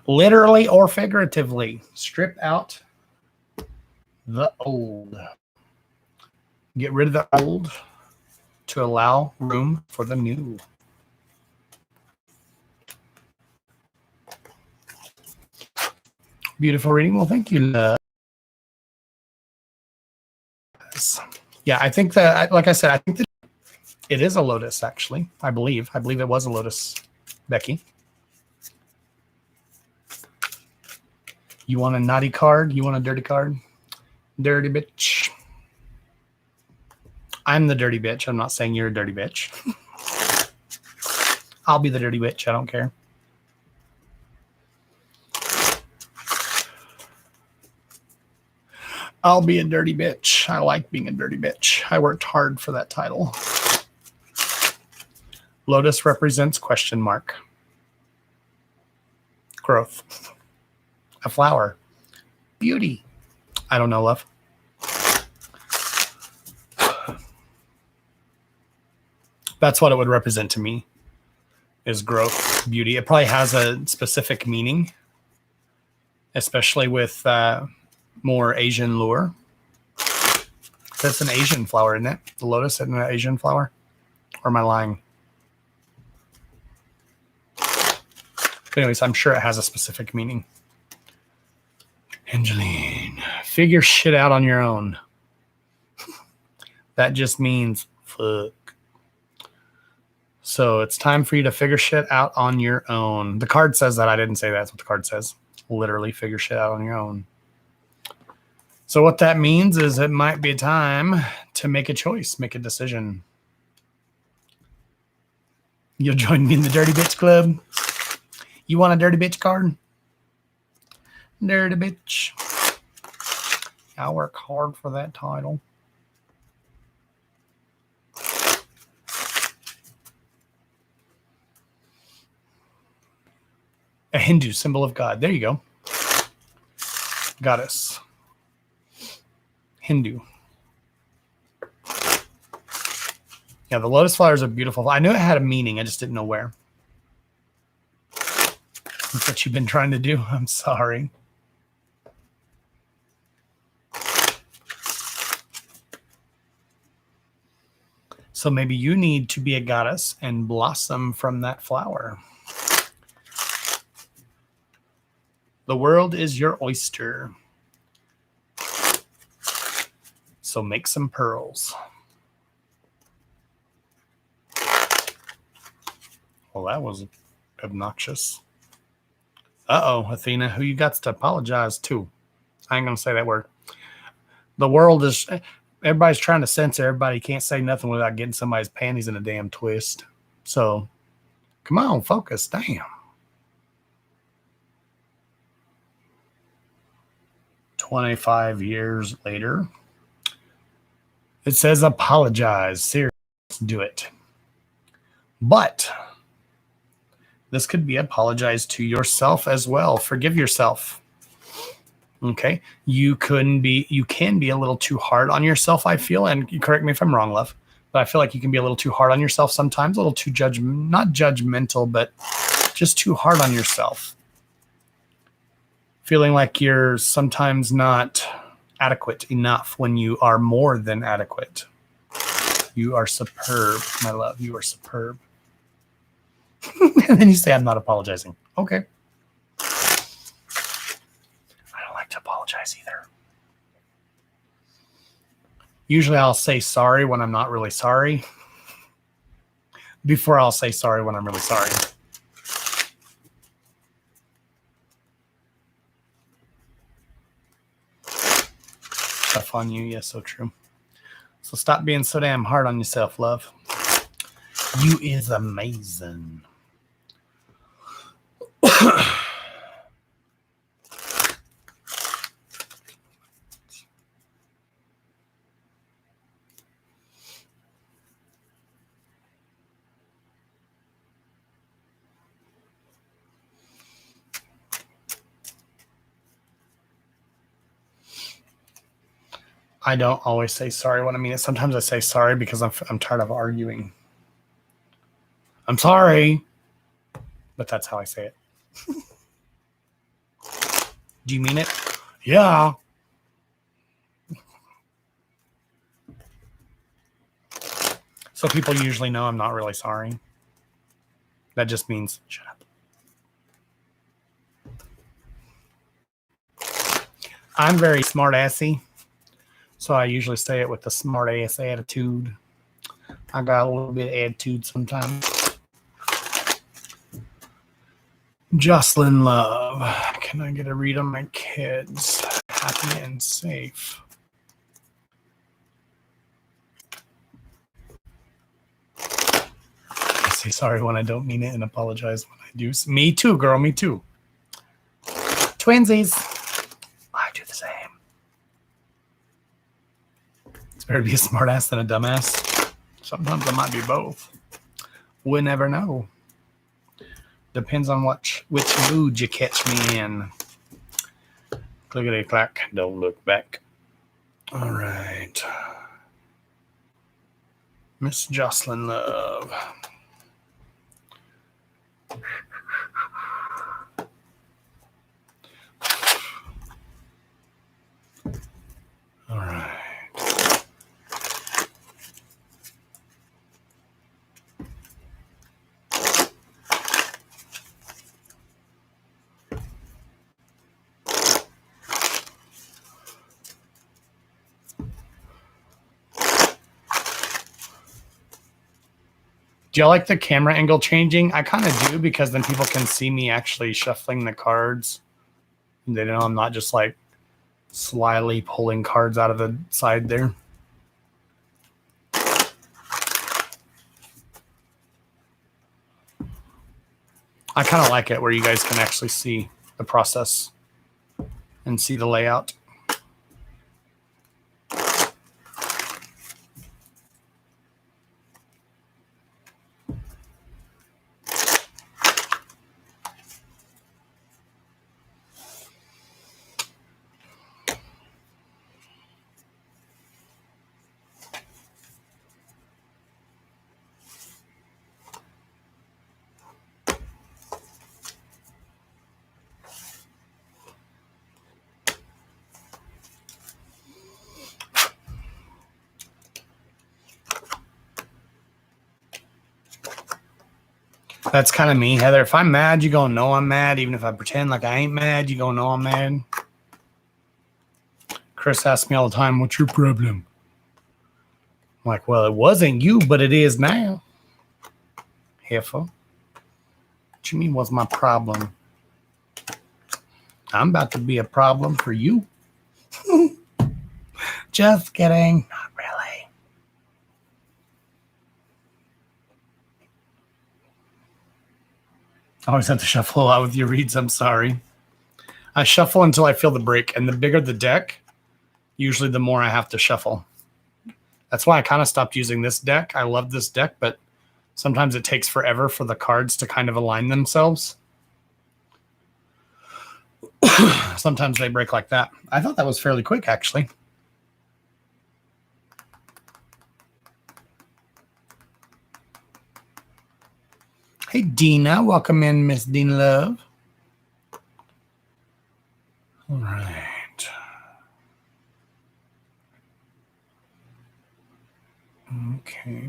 Literally or figuratively. Strip out the old. Get rid of the old to allow room for the new. Beautiful reading. Well, thank you, love. Yeah, I think that, like I said, I think that it is a lotus, actually. I believe it was a lotus, Becky. You want a naughty card? You want a dirty card? Dirty bitch. I'm the dirty bitch. I'm not saying you're a dirty bitch. I'll be the dirty bitch. I don't care. I'll be a dirty bitch. I like being a dirty bitch. I worked hard for that title. Lotus represents question mark. Growth. A flower. Beauty. I don't know, love. That's what it would represent to me, is growth, beauty. It probably has a specific meaning, especially with more Asian lure. That's an Asian flower, isn't it? The lotus isn't an Asian flower? Or am I lying? But anyways, I'm sure it has a specific meaning. Angeline, figure shit out on your own. That just means fuck. So it's time for you to figure shit out on your own. The card says that. I didn't say that. That's what the card says. Literally figure shit out on your own. So what that means is it might be time to make a choice, make a decision. You'll join me in the Dirty Bitch Club. You want a Dirty Bitch card? Dirty Bitch. I work hard for that title. A Hindu symbol of God. There you go. Goddess. Hindu. Yeah, the lotus flowers are beautiful. I knew it had a meaning. I just didn't know where. That's what you've been trying to do. I'm sorry. So maybe you need to be a goddess and blossom from that flower. The world is your oyster. So make some pearls. Well, that was obnoxious. Uh-oh, Athena, who you got to apologize to? I ain't going to say that word. The world is... Everybody's trying to censor everybody. Can't say nothing without getting somebody's panties in a damn twist. So, come on, focus. Damn. 25 years later, it says apologize. Seriously, do it. But this could be apologize to yourself as well. Forgive yourself. Okay, you can be a little too hard on yourself, I feel, and you correct me if I'm wrong, love, but I feel like you can be a little too hard on yourself sometimes, a little too not judgmental, but just too hard on yourself. Feeling like you're sometimes not adequate enough when you are more than adequate. You are superb, my love. You are superb. And then you say, I'm not apologizing. Okay. To apologize either. Usually I'll say sorry when I'm not really sorry before I'll say sorry when I'm really sorry. Tough on you. Yes, so true. So stop being so damn hard on yourself, love. You is amazing. I don't always say sorry when I mean it. Sometimes I say sorry because I'm tired of arguing. I'm sorry, but that's how I say it. Do you mean it? Yeah. So people usually know I'm not really sorry. That just means shut up. I'm very smart-assy. So I usually say it with a smart-ass attitude. I got a little bit of attitude sometimes. Jocelyn Love. Can I get a read on my kids? Happy and safe. say sorry when I don't mean it and apologize when I do. Me too, girl. Me too. Twinsies. I do the same. It's better to be a smartass than a dumbass. Sometimes I might be both. We never know. Depends on which mood you catch me in. Clickety clack. Don't look back. All right. Miss Jocelyn Love. All right. Do y'all like the camera angle changing? I kind of do, because then people can see me actually shuffling the cards. They know I'm not just like slyly pulling cards out of the side there. I kind of like it where you guys can actually see the process and see the layout. That's kind of me, Heather. If I'm mad, you're going to know I'm mad. Even if I pretend like I ain't mad, you're going to know I'm mad. Chris asks me all the time, what's your problem? I'm like, well, it wasn't you, but it is now. Heifer. What you mean, what's my problem? I'm about to be a problem for you. Just kidding. Not really. I always have to shuffle a lot with your reads. I'm sorry. I shuffle until I feel the break. And the bigger the deck, usually the more I have to shuffle. That's why I kind of stopped using this deck. I love this deck, but sometimes it takes forever for the cards to kind of align themselves. Sometimes they break like that. I thought that was fairly quick, actually. Hey, Dina. Welcome in, Miss Dina Love. All right. Okay.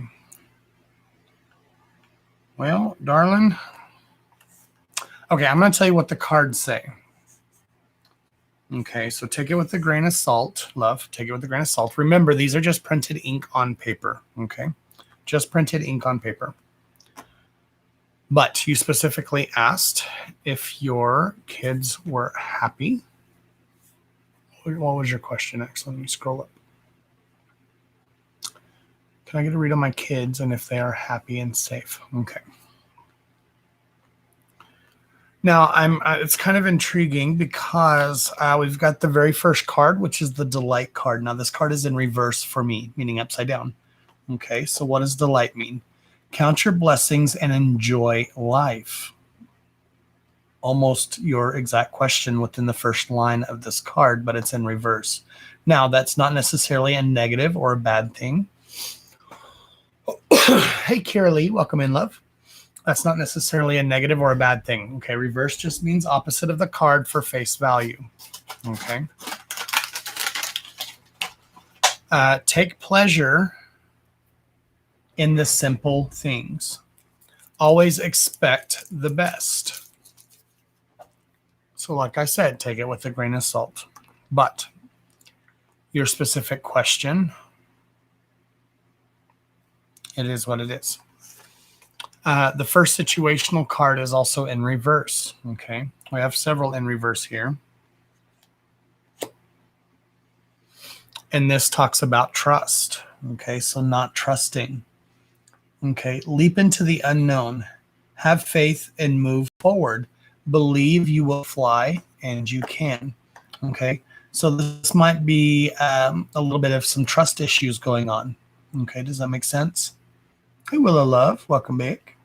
Well, darling. Okay, I'm going to tell you what the cards say. Okay, so take it with a grain of salt, love. Take it with a grain of salt. Remember, these are just printed ink on paper, okay? Just printed ink on paper. But you specifically asked if your kids were happy. What was your question next? Let me scroll up. Can I get a read on my kids and if they are happy and safe? Okay. Now, it's kind of intriguing because we've got the very first card, which is the delight card. Now, this card is in reverse for me, meaning upside down. Okay, so what does delight mean? Count your blessings and enjoy life. Almost your exact question within the first line of this card, but it's in reverse. Now, that's not necessarily a negative or a bad thing. Hey, Kira Lee, welcome in, love. That's not necessarily a negative or a bad thing. Okay, reverse just means opposite of the card for face value. Okay. Take pleasure in the simple things. Always expect the best. So like I said, take it with a grain of salt. But your specific question, it is what it is. The first situational card is also in reverse. Okay, we have several in reverse here. And this talks about trust. Okay, so not trusting. Okay, leap into the unknown. Have faith and move forward. Believe you will fly, and you can. Okay, so this might be a little bit of some trust issues going on. Okay, does that make sense? Hey, Willow Love, welcome back.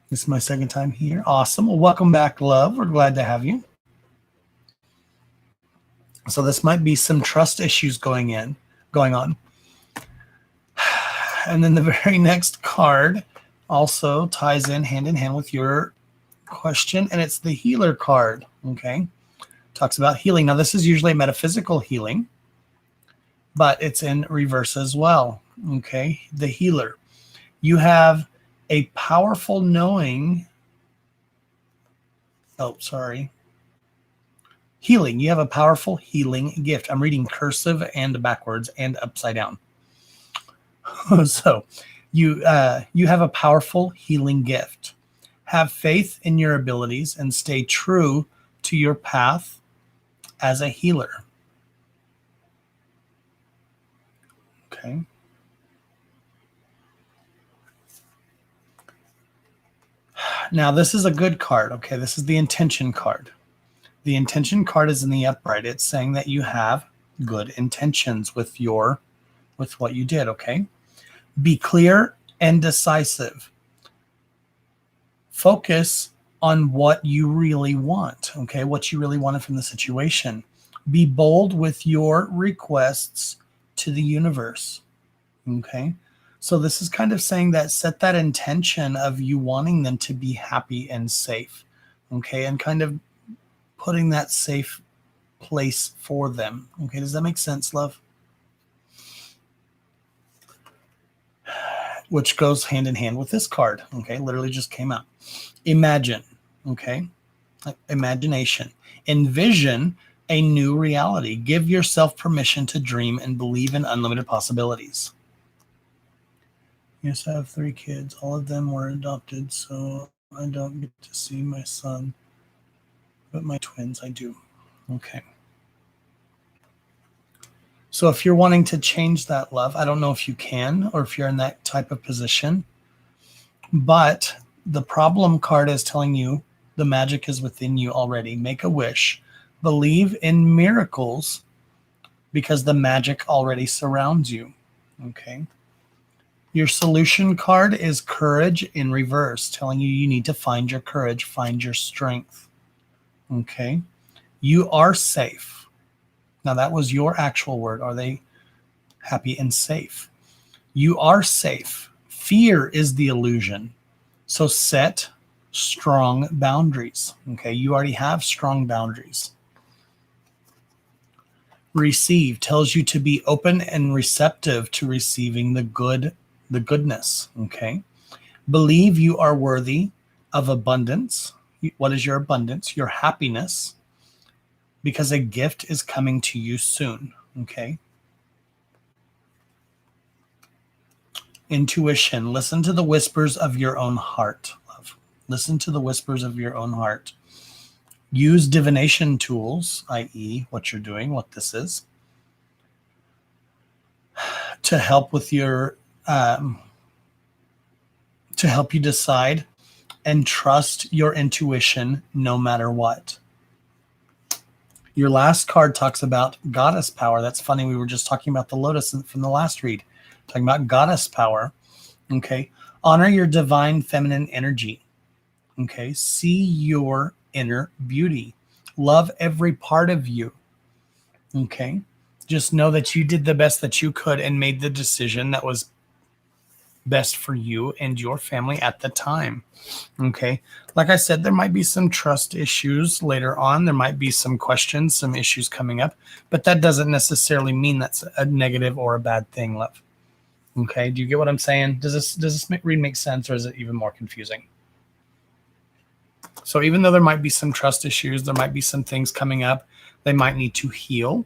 This is my second time here. Awesome. Well, welcome back, love. We're glad to have you. So this might be some trust issues going on. And then the very next card also ties in hand with your question, and it's the healer card. Okay, talks about healing. Now this is usually metaphysical healing, but it's in reverse as well. Okay, the healer. You have a powerful knowing. Oh, sorry. Healing. You have a powerful healing gift. I'm reading cursive and backwards and upside down. So you have a powerful healing gift. Have faith in your abilities and stay true to your path as a healer. Okay. Now this is a good card. Okay, this is the intention card. The intention card is in the upright. It's saying that you have good intentions with what you did. Okay. Be clear and decisive. Focus on what you really want. Okay, what you really wanted from the situation. Be bold with your requests to the universe. Okay, so this is kind of saying that set that intention of you wanting them to be happy and safe. Okay, and kind of putting that safe place for them. Okay, does that make sense, love? Which goes hand in hand with this card. Okay, literally just came out. Imagine. Okay, imagination. Envision a new reality. Give yourself permission to dream and believe in unlimited possibilities. Yes, I have 3 kids. All of them were adopted, so I don't get to see my son. But my twins, I do. Okay. So if you're wanting to change that, love, I don't know if you can or if you're in that type of position. But the problem card is telling you the magic is within you already. Make a wish. Believe in miracles because the magic already surrounds you. Okay. Your solution card is courage in reverse, telling you need to find your courage, find your strength. Okay. You are safe. Now, that was your actual word. Are they happy and safe? You are safe. Fear is the illusion. So set strong boundaries. Okay. You already have strong boundaries. Receive tells you to be open and receptive to receiving the goodness. Okay. Believe you are worthy of abundance. What is your abundance? Your happiness, because a gift is coming to you soon. Okay. Intuition. Listen to the whispers of your own heart, love. Listen to the whispers of your own heart. Use divination tools, i.e., what you're doing, what this is, to help with your, to help you decide and trust your intuition no matter what. Your last card talks about goddess power. That's funny. We were just talking about the lotus from the last read, talking about goddess power. Okay. Honor your divine feminine energy. Okay. See your inner beauty. Love every part of you. Okay. Just know that you did the best that you could and made the decision that was best for you and your family at the time. Okay. Like I said, there might be some trust issues later on. There might be some questions, some issues coming up, but that doesn't necessarily mean that's a negative or a bad thing, love. Okay. Do you get what I'm saying? Does this read make sense, or is it even more confusing? So even though there might be some trust issues, there might be some things coming up, they might need to heal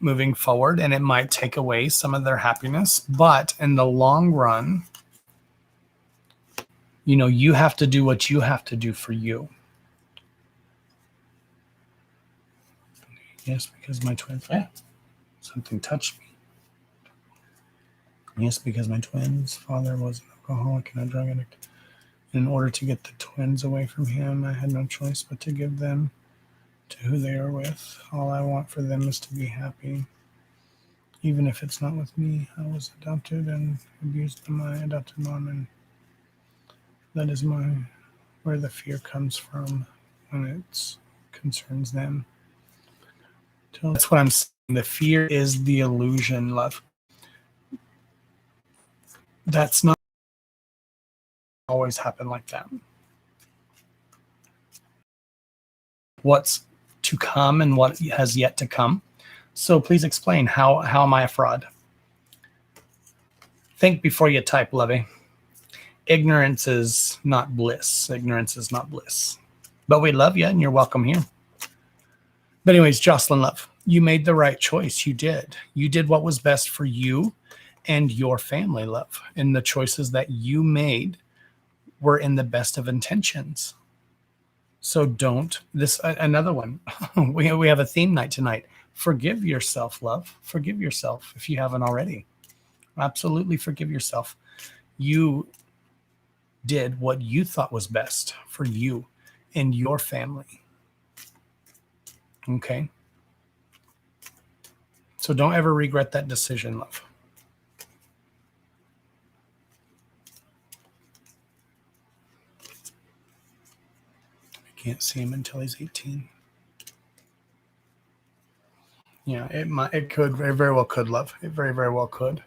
moving forward, and it might take away some of their happiness. But in the long run, you know, you have to do what you have to do for you. Yes, because my twins, something touched me. Yes, because my twins' father was an alcoholic and a drug addict. In order to get the twins away from him, I had no choice but to give them to who they are with. All I want for them is to be happy. Even if it's not with me, I was adopted and abused by my adopted mom, and that is where the fear comes from when it concerns them. That's what I'm saying. The fear is the illusion, love. That's not always happen like that. What's to come and what has yet to come. So please explain, how am I a fraud? Think before you type, Lovey. Ignorance is not bliss. Ignorance is not bliss. But we love you and you're welcome here. But anyways, Jocelyn, love, you made the right choice. You did. You did what was best for you and your family, love. And the choices that you made were in the best of intentions. So don't, another one. we have a theme night tonight. Forgive yourself, love. Forgive yourself if you haven't already. Absolutely forgive yourself. You did what you thought was best for you and your family. Okay? So don't ever regret that decision, love. I can't see him until he's 18. Yeah, it very well could, love. It very, very well could.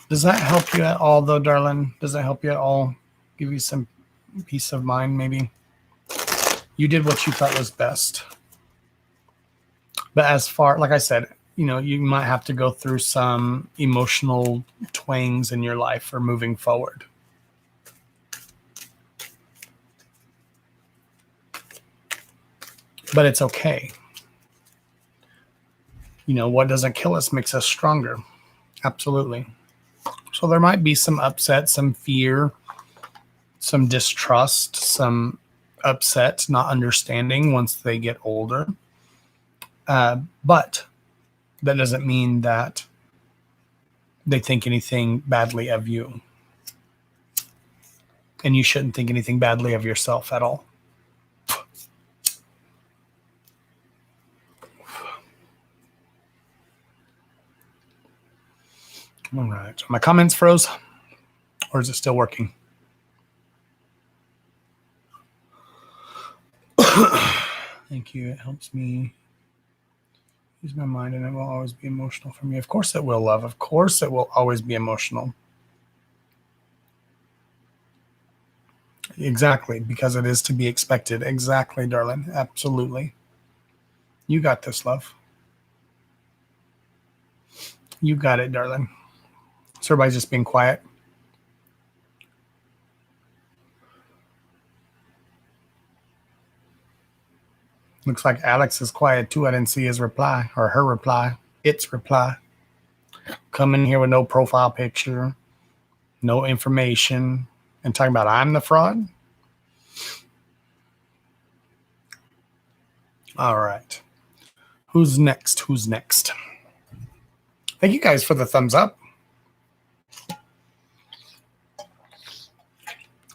Does that help you at all, though, darling? Does that help you at all? Give you some peace of mind, maybe? You did what you thought was best. But as far, like I said, you might have to go through some emotional twangs in your life for moving forward. But it's okay. What doesn't kill us makes us stronger. Absolutely. So there might be some upset, some fear, some distrust, some upset, not understanding once they get older. But that doesn't mean that they think anything badly of you. And you shouldn't think anything badly of yourself at all. All right. My comments froze, or is it still working? Thank you. It helps me use my mind, and it will always be emotional for me. Of course it will, love. Of course it will always be emotional. Exactly, because it is to be expected. Exactly, darling. Absolutely. You got this, love. You got it, darling. So everybody's just being quiet. Looks like Alex is quiet too. I didn't see his reply or her reply. Its reply. Come in here with no profile picture, no information, and talking about I'm the fraud. All right. Who's next? Who's next? Thank you guys for the thumbs up.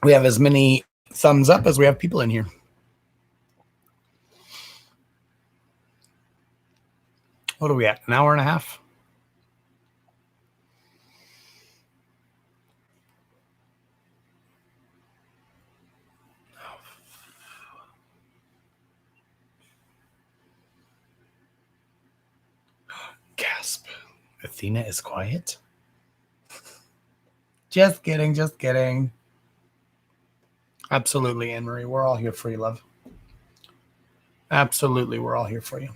We have as many thumbs up as we have people in here. What are we at? An hour and a half? Gasp. Athena is quiet? Just kidding. Just kidding. Absolutely, Anne-Marie. We're all here for you, love. Absolutely. We're all here for you.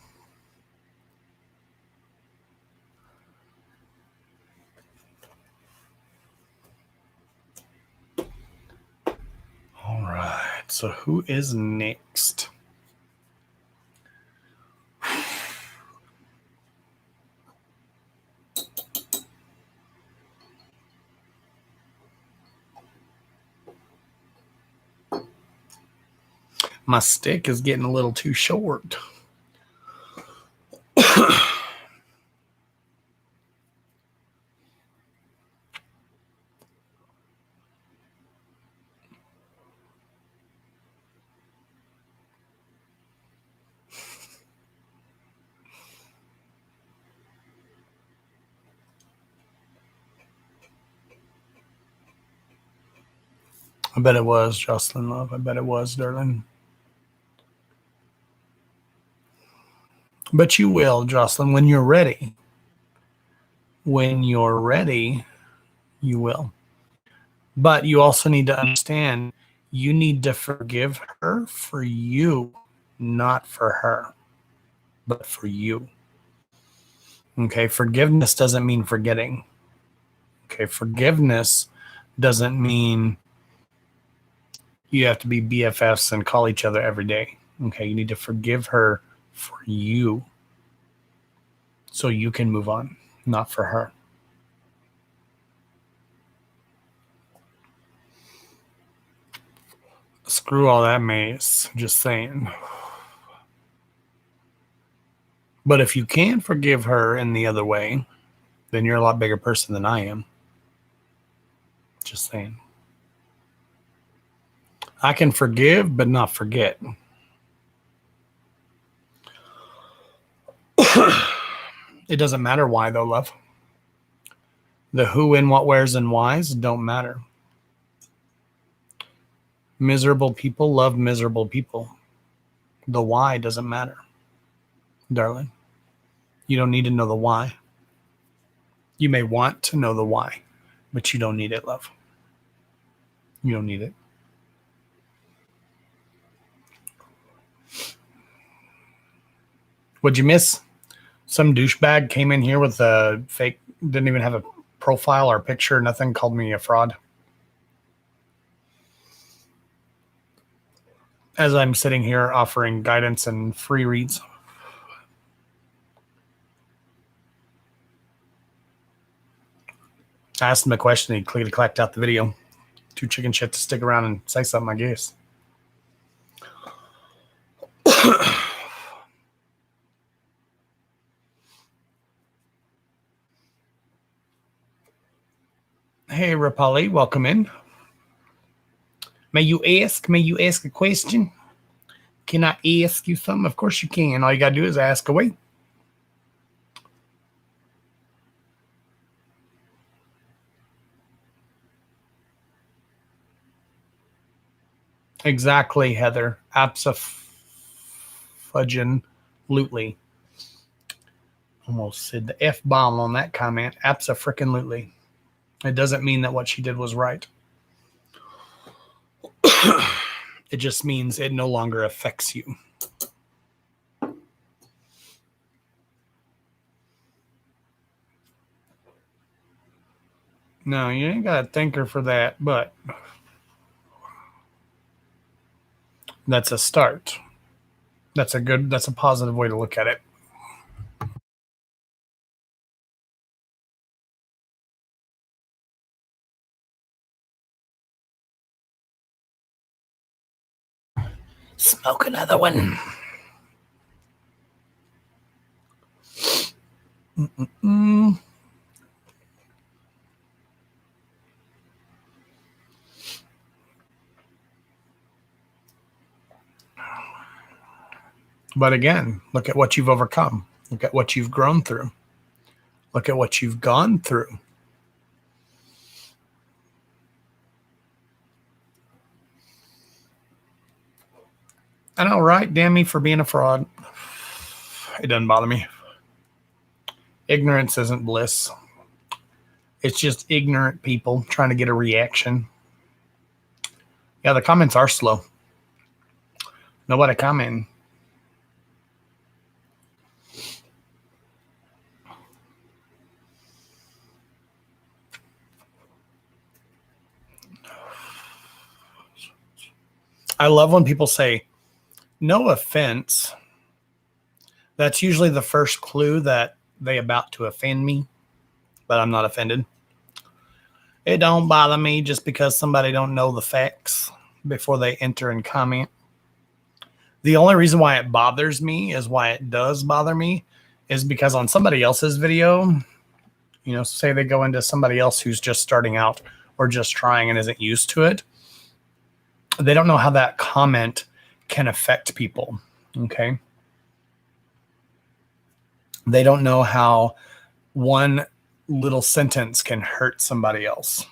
All right. So who is next? My stick is getting a little too short. I bet it was, Jocelyn Love. I bet it was, darling. But you will, Jocelyn, when you're ready. When you're ready, you will. But you also need to understand you need to forgive her for you, not for her, but for you. Okay, forgiveness doesn't mean forgetting. Okay, forgiveness doesn't mean you have to be BFFs and call each other every day. Okay, you need to forgive her for you so you can move on, not for her. Screw all that mace, just saying. But if you can forgive her in the other way, then you're a lot bigger person than I am. Just saying. I can forgive, but not forget. It doesn't matter why, though, love. The who, when, what, where's, and whys don't matter. Miserable people love miserable people. The why doesn't matter, darling. You don't need to know the why. You may want to know the why, but you don't need it, love. You don't need it. What'd you miss? Some douchebag came in here with a fake, didn't even have a profile or picture, nothing, called me a fraud. As I'm sitting here offering guidance and free reads. I asked him a question, he clicked out the video. Too chicken shit to stick around and say something, I guess. Hey, Rapali, welcome in. May you ask a question? Can I ask you something? Of course you can. All you got to do is ask away. Exactly, Heather. Abso-fudgin-lutely. Almost said the F-bomb on that comment. Abso-frickin-lutely. It doesn't mean that what she did was right. It just means it no longer affects you. No, you ain't got to thank her for that, but that's a start. That's a positive way to look at it. Smoke another one. But again, look at what you've overcome. Look at what you've grown through. Look at what you've gone through. I know, right? Damn me for being a fraud. It doesn't bother me. Ignorance isn't bliss. It's just ignorant people trying to get a reaction. Yeah, the comments are slow. Nobody commenting. I love when people say, no offense. That's usually the first clue that they about to offend me, but I'm not offended. It don't bother me just because somebody don't know the facts before they enter and comment. The only reason why it bothers me is why it does bother me is because on somebody else's video, you know, say they go into somebody else who's just starting out or just trying and isn't used to it. They don't know how that comment can affect people. Okay. They don't know how one little sentence can hurt somebody else.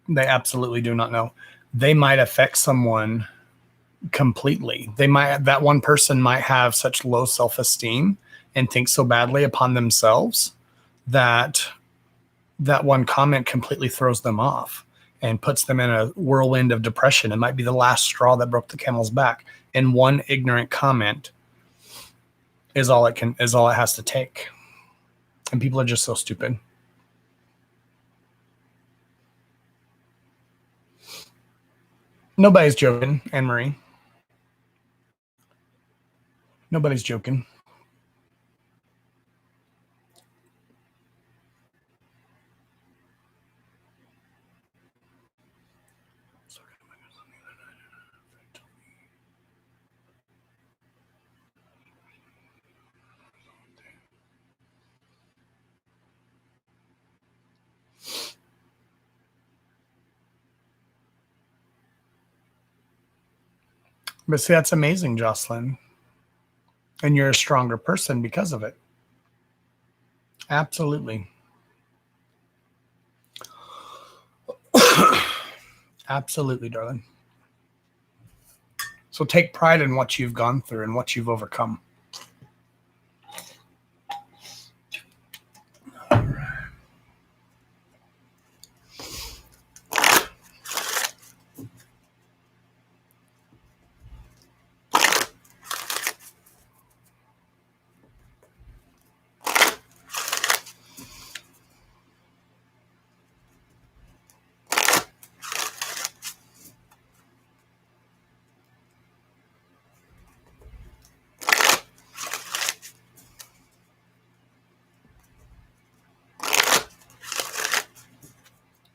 They absolutely do not know. They might affect someone completely. That one person might have such low self-esteem and think so badly upon themselves that that one comment completely throws them off and puts them in a whirlwind of depression. It might be the last straw that broke the camel's back. And one ignorant comment is all it has to take. And people are just so stupid. Nobody's joking, Anne-Marie. Nobody's joking. But see, that's amazing, Jocelyn. And you're a stronger person because of it. Absolutely. Absolutely, darling. So take pride in what you've gone through and what you've overcome. All right.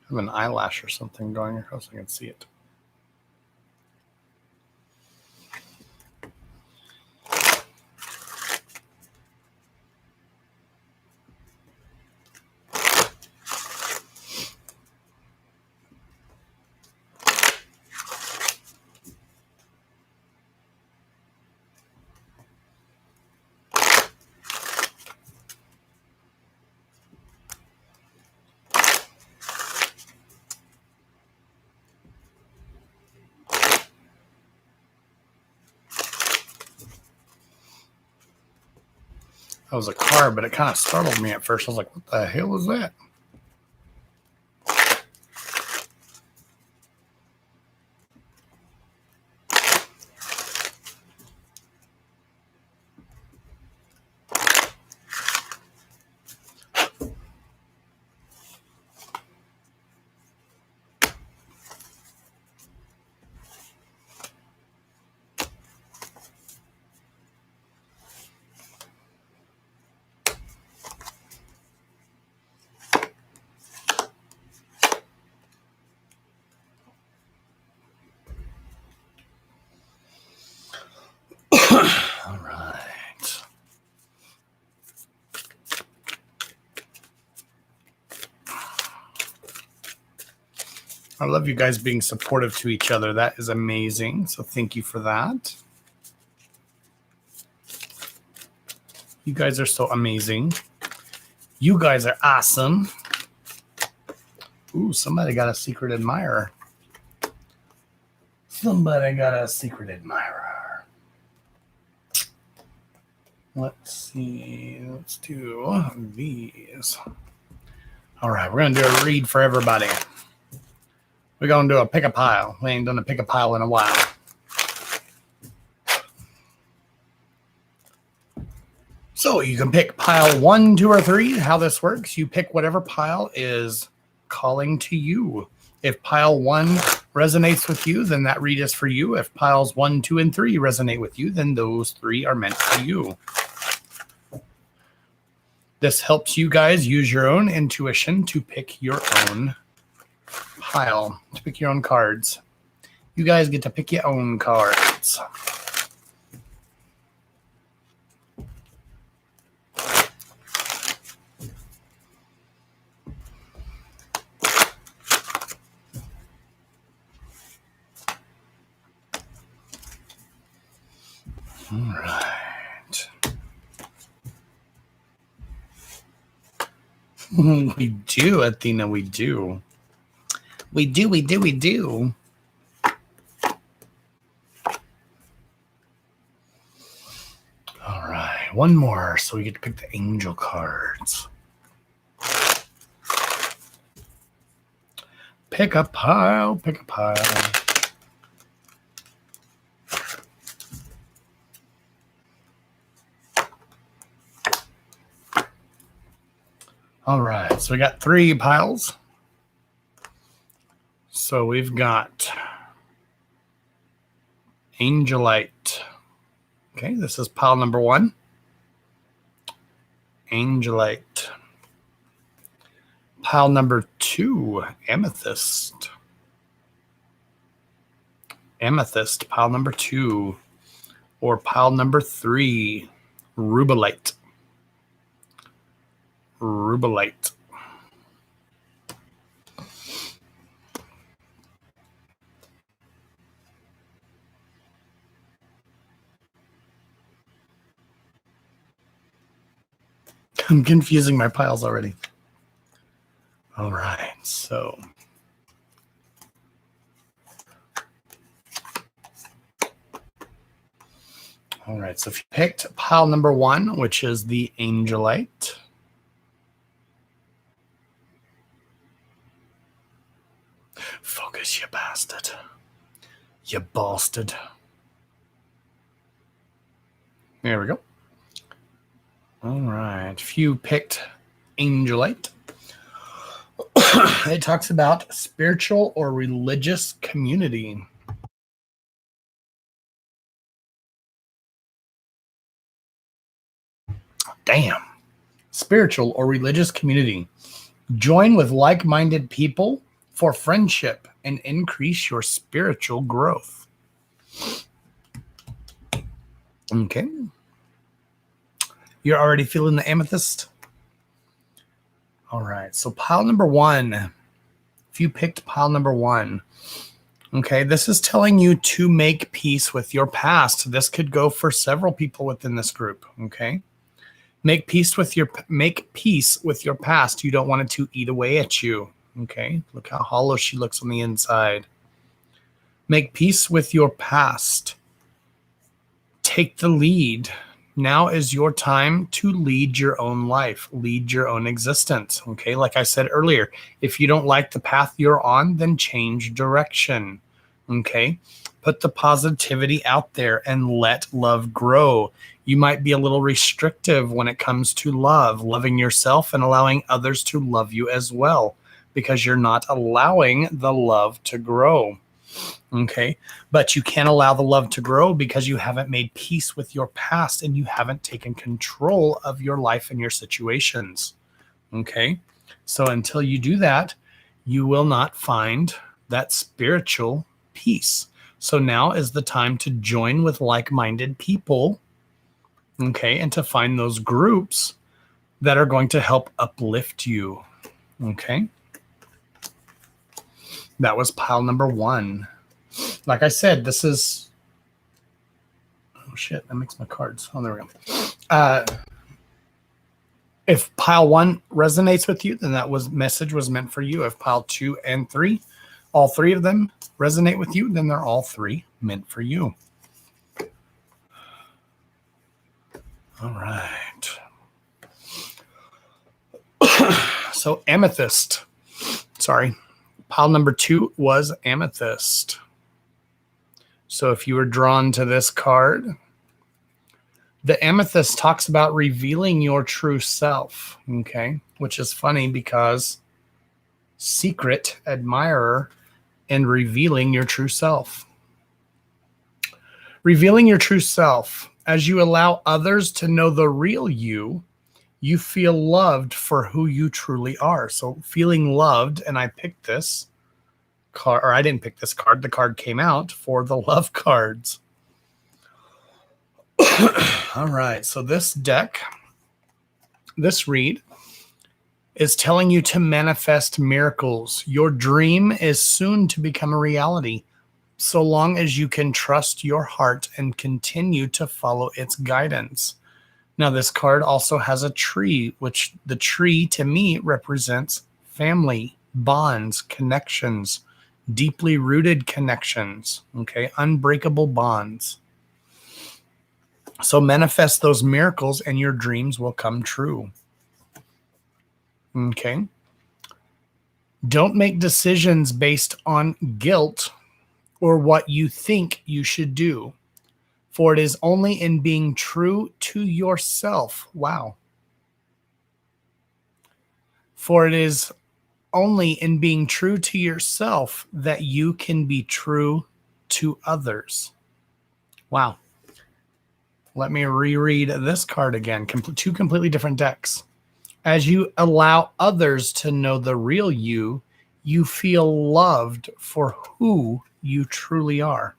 I have an eyelash or something going across. I can see it. That was a car, but it kind of startled me at first. I was like, what the hell was that? All right. I love you guys being supportive to each other. That is amazing. So thank you for that. You guys are so amazing. You guys are awesome. Ooh, somebody got a secret admirer. Somebody got a secret admirer. Let's see. Let's do these. All right, we're going to do a read for everybody. We're going to do a pick a pile. We ain't done a pick a pile in a while. So you can pick pile 1, 2, or 3. How this works, you pick whatever pile is calling to you. If pile 1 resonates with you, then that read is for you. If piles 1, 2, and 3 resonate with you, then those 3 are meant for you. This helps you guys use your own intuition to pick your own pile, to pick your own cards. You guys get to pick your own cards. All right. We do, Athena, we do. We do. All right, one more, so we get to pick the angel cards. Pick a pile, pick a pile. All right, so we got 3 piles. So we've got Angelite. Okay, this is pile number 1. Angelite. Pile number 2, Amethyst. Amethyst, pile number 2. Or pile number 3, Rubellite. Rubellite. I'm confusing my piles already. All right, so if you picked pile number 1, which is the Angelite, focus, you bastard. You bastard. There we go. All right, if you picked Angelite, it talks about spiritual or religious community. Damn. Spiritual or religious community. Join with like-minded people for friendship and increase your spiritual growth. Okay. You're already feeling the amethyst? All right. So pile number 1, if you picked pile number 1, okay, this is telling you to make peace with your past. This could go for several people within this group. Okay. Make peace with your past. You don't want it to eat away at you. Okay. Look how hollow she looks on the inside. Make peace with your past. Take the lead. Now is your time to lead your own life, lead your own existence. Okay. Like I said earlier, if you don't like the path you're on, then change direction. Okay. Put the positivity out there and let love grow. You might be a little restrictive when it comes to love, loving yourself and allowing others to love you as well, because you're not allowing the love to grow. Okay. But you can't allow the love to grow because you haven't made peace with your past and you haven't taken control of your life and your situations. Okay. So until you do that, you will not find that spiritual peace. So now is the time to join with like-minded people. Okay. And to find those groups that are going to help uplift you. Okay. That was pile number 1. Like I said, this is, oh shit, that makes my cards. Oh, there we go. If pile 1 resonates with you, then that message was meant for you. If pile 2 and 3, all 3 of them resonate with you, then they're all 3 meant for you. All right. So amethyst. Sorry. Pile number 2 was amethyst. So if you were drawn to this card, the amethyst talks about revealing your true self, okay? Which is funny because secret admirer and revealing your true self. Revealing your true self. As you allow others to know the real you, you feel loved for who you truly are. So feeling loved, and I picked this card, or I didn't pick this card. The card came out for the love cards. All right. So this deck, this read is telling you to manifest miracles. Your dream is soon to become a reality. so long as you can trust your heart and continue to follow its guidance. Now, this card also has a tree, which the tree to me represents family, bonds, connections, deeply rooted connections, okay, unbreakable bonds. So manifest those miracles and your dreams will come true. Okay. Don't make decisions based on guilt or what you think you should do, for it is only in being true to yourself. Wow. For it is only in being true to yourself that you can be true to others. Wow. Let me reread this card again. Two completely different decks. As you allow others to know the real you, you feel loved for who you truly are.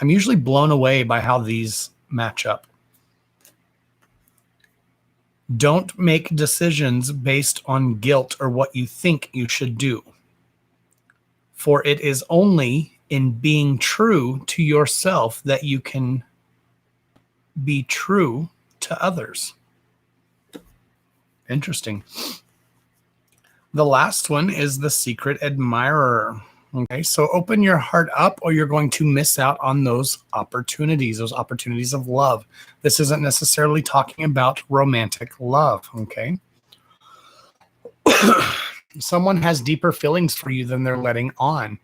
I'm usually blown away by how these match up. Don't make decisions based on guilt or what you think you should do, for it is only in being true to yourself that you can be true to others. Interesting. The last one is the secret admirer. Okay, so open your heart up or you're going to miss out on those opportunities of love. This isn't necessarily talking about romantic love, okay? Someone has deeper feelings for you than they're letting on.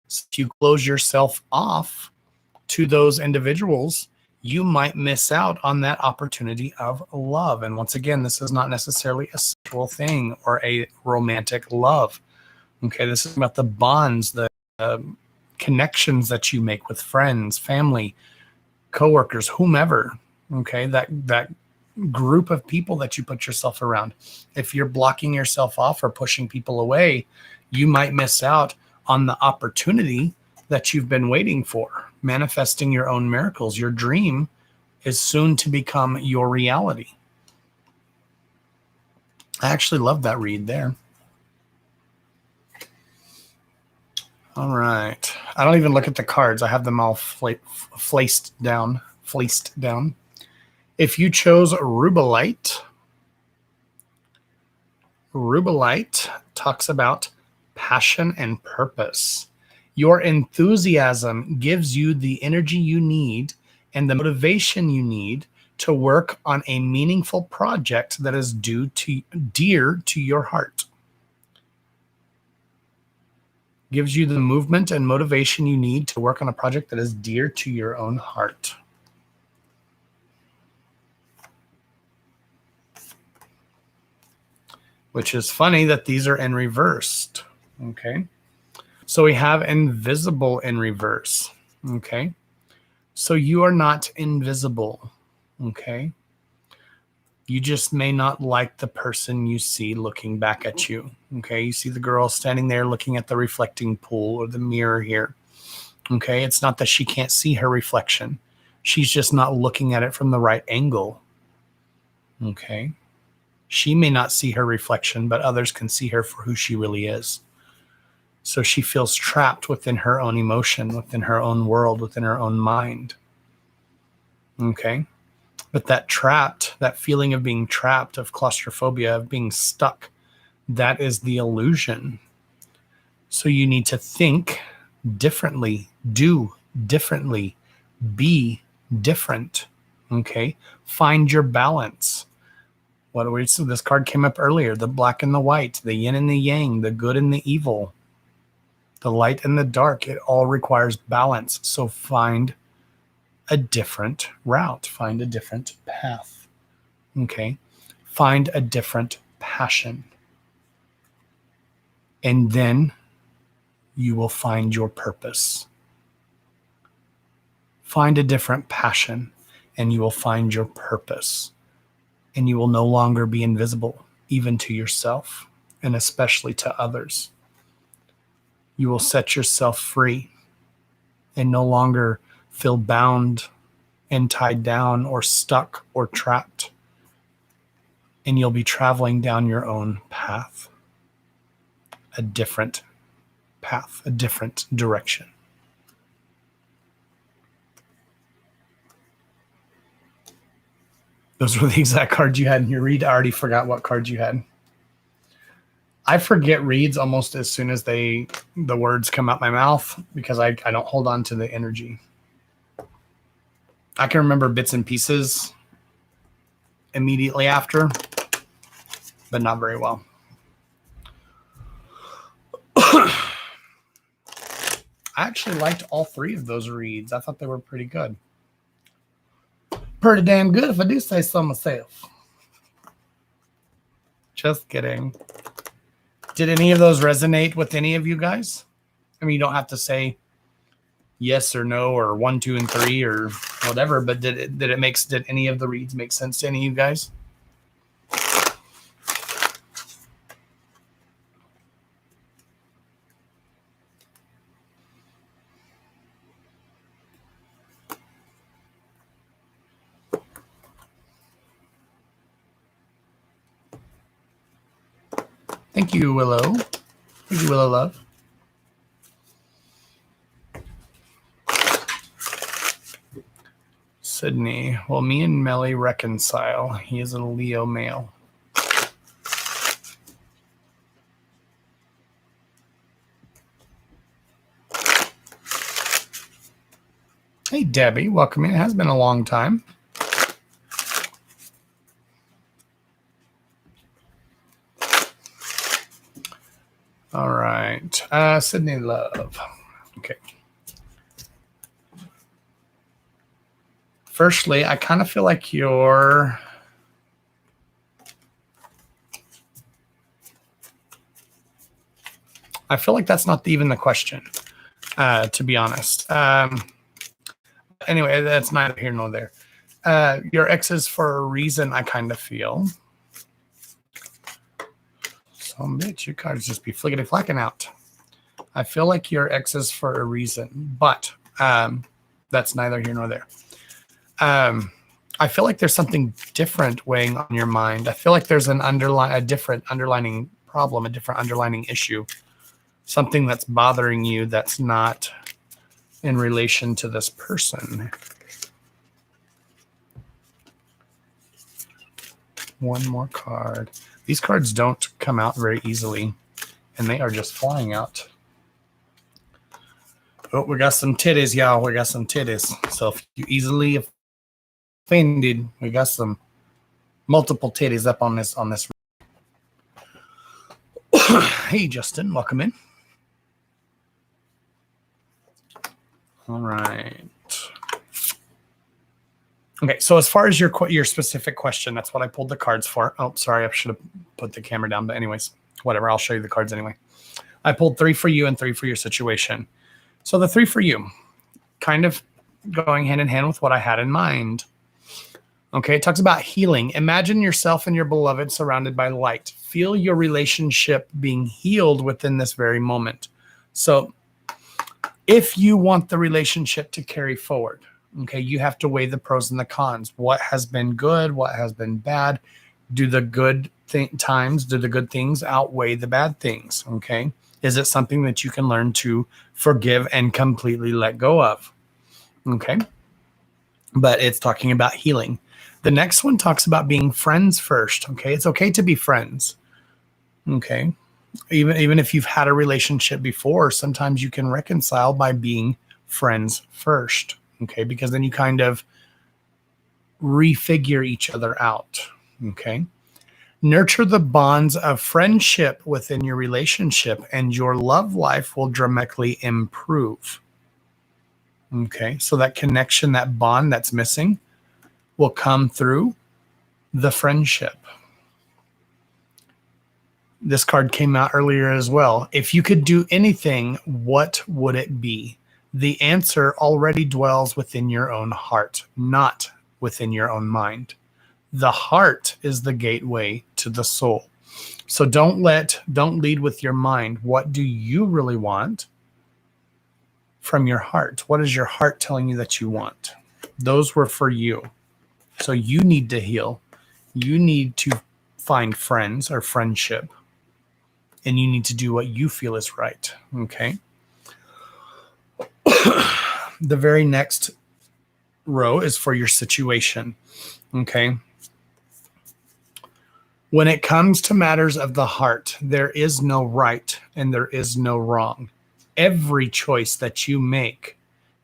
So if you close yourself off to those individuals, you might miss out on that opportunity of love. And once again, this is not necessarily a sexual thing or a romantic love. Okay, this is about the bonds, the connections that you make with friends, family, coworkers, whomever. Okay, that group of people that you put yourself around. If you're blocking yourself off or pushing people away, you might miss out on the opportunity that you've been waiting for, manifesting your own miracles. Your dream is soon to become your reality. I actually love that read there. All right. I don't even look at the cards. I have them all fleeced down. If you chose Rubelite talks about passion and purpose. Your enthusiasm gives you the energy you need and the motivation you need to work on a meaningful project that is dear to your heart. Gives you the movement and motivation you need to work on a project that is dear to your own heart. Which is funny that these are in reversed. Okay. So we have invisible in reverse. Okay. So you are not invisible. Okay. You just may not like the person you see looking back at you. Okay. You see the girl standing there looking at the reflecting pool or the mirror here. Okay. It's not that she can't see her reflection. She's just not looking at it from the right angle. Okay. She may not see her reflection, but others can see her for who she really is. So she feels trapped within her own emotion, within her own world, within her own mind. Okay. But that feeling of being trapped, of claustrophobia, of being stuck, that is the illusion. So you need to think differently, do differently, be different. Okay. Find your balance. So this card came up earlier, the black and the white, the yin and the yang, the good and the evil, the light and the dark. It all requires balance. So find a different route, find a different path. Okay. Find a different passion. And then you will find your purpose. Find a different passion and you will find your purpose. And you will no longer be invisible, even to yourself, and especially to others. You will set yourself free and no longer feel bound and tied down or stuck or trapped. And you'll be traveling down your own path, a different path, a different direction. Those were the exact cards you had in your read. I already forgot what cards you had. I forget reads almost as soon as the words come out my mouth because I don't hold on to the energy. I can remember bits and pieces immediately after, but not very well. I actually liked all three of those reads. I thought they were pretty good. Pretty damn good if I do say so myself. Just kidding. Did any of those resonate with any of you guys? I mean, you don't have to say yes or no or 1, 2, and 3 or whatever, but did any of the reads make sense to any of you guys? Thank you, Willow. Thank you, Willow Love. Sydney. Well, me and Melly reconcile. He is a Leo male. Hey, Debbie. Welcome in. It has been a long time. All right. Sydney Love. Okay. Firstly, I kind of feel like you're... I feel like that's not even the question, to be honest. Anyway, that's neither here nor there. Your ex is for a reason, I kind of feel. Some bitch, your cards just be flickety-flacking out. I feel like your ex is for a reason, but that's neither here nor there. I feel like there's something different weighing on your mind. I feel like there's a different underlining problem, a different underlining issue, something that's bothering you that's not in relation to this person. One more card. These cards don't come out very easily, and they are just flying out. Oh, we got some titties, y'all. We got some titties. So if you easily offended, we got some multiple titties up on this. Hey, Justin, welcome in. All right. Okay, so as far as your specific question, that's what I pulled the cards for. Oh, sorry, I should have put the camera down, but anyways, whatever, I'll show you the cards anyway. I pulled 3 for you and 3 for your situation. So the 3 for you, kind of going hand in hand with what I had in mind. Okay, it talks about healing. Imagine yourself and your beloved surrounded by light. Feel your relationship being healed within this very moment. So if you want the relationship to carry forward, okay, you have to weigh the pros and the cons. What has been good? What has been bad? Do the good times, do the good things outweigh the bad things? Okay, is it something that you can learn to forgive and completely let go of? Okay, but it's talking about healing. The next one talks about being friends first. Okay, it's okay to be friends. Okay, even if you've had a relationship before, sometimes you can reconcile by being friends first. Okay, because then you kind of refigure each other out. Okay, nurture the bonds of friendship within your relationship, and your love life will dramatically improve. Okay, so that connection, that bond that's missing, will come through the friendship. This card came out earlier as well. If you could do anything, what would it be? The answer already dwells within your own heart, not within your own mind. The heart is the gateway to the soul. So don't lead with your mind. What do you really want from your heart? What is your heart telling you that you want? Those were for you. So you need to heal. You need to find friends or friendship and you need to do what you feel is right. Okay. The very next row is for your situation. Okay. When it comes to matters of the heart, there is no right and there is no wrong. Every choice that you make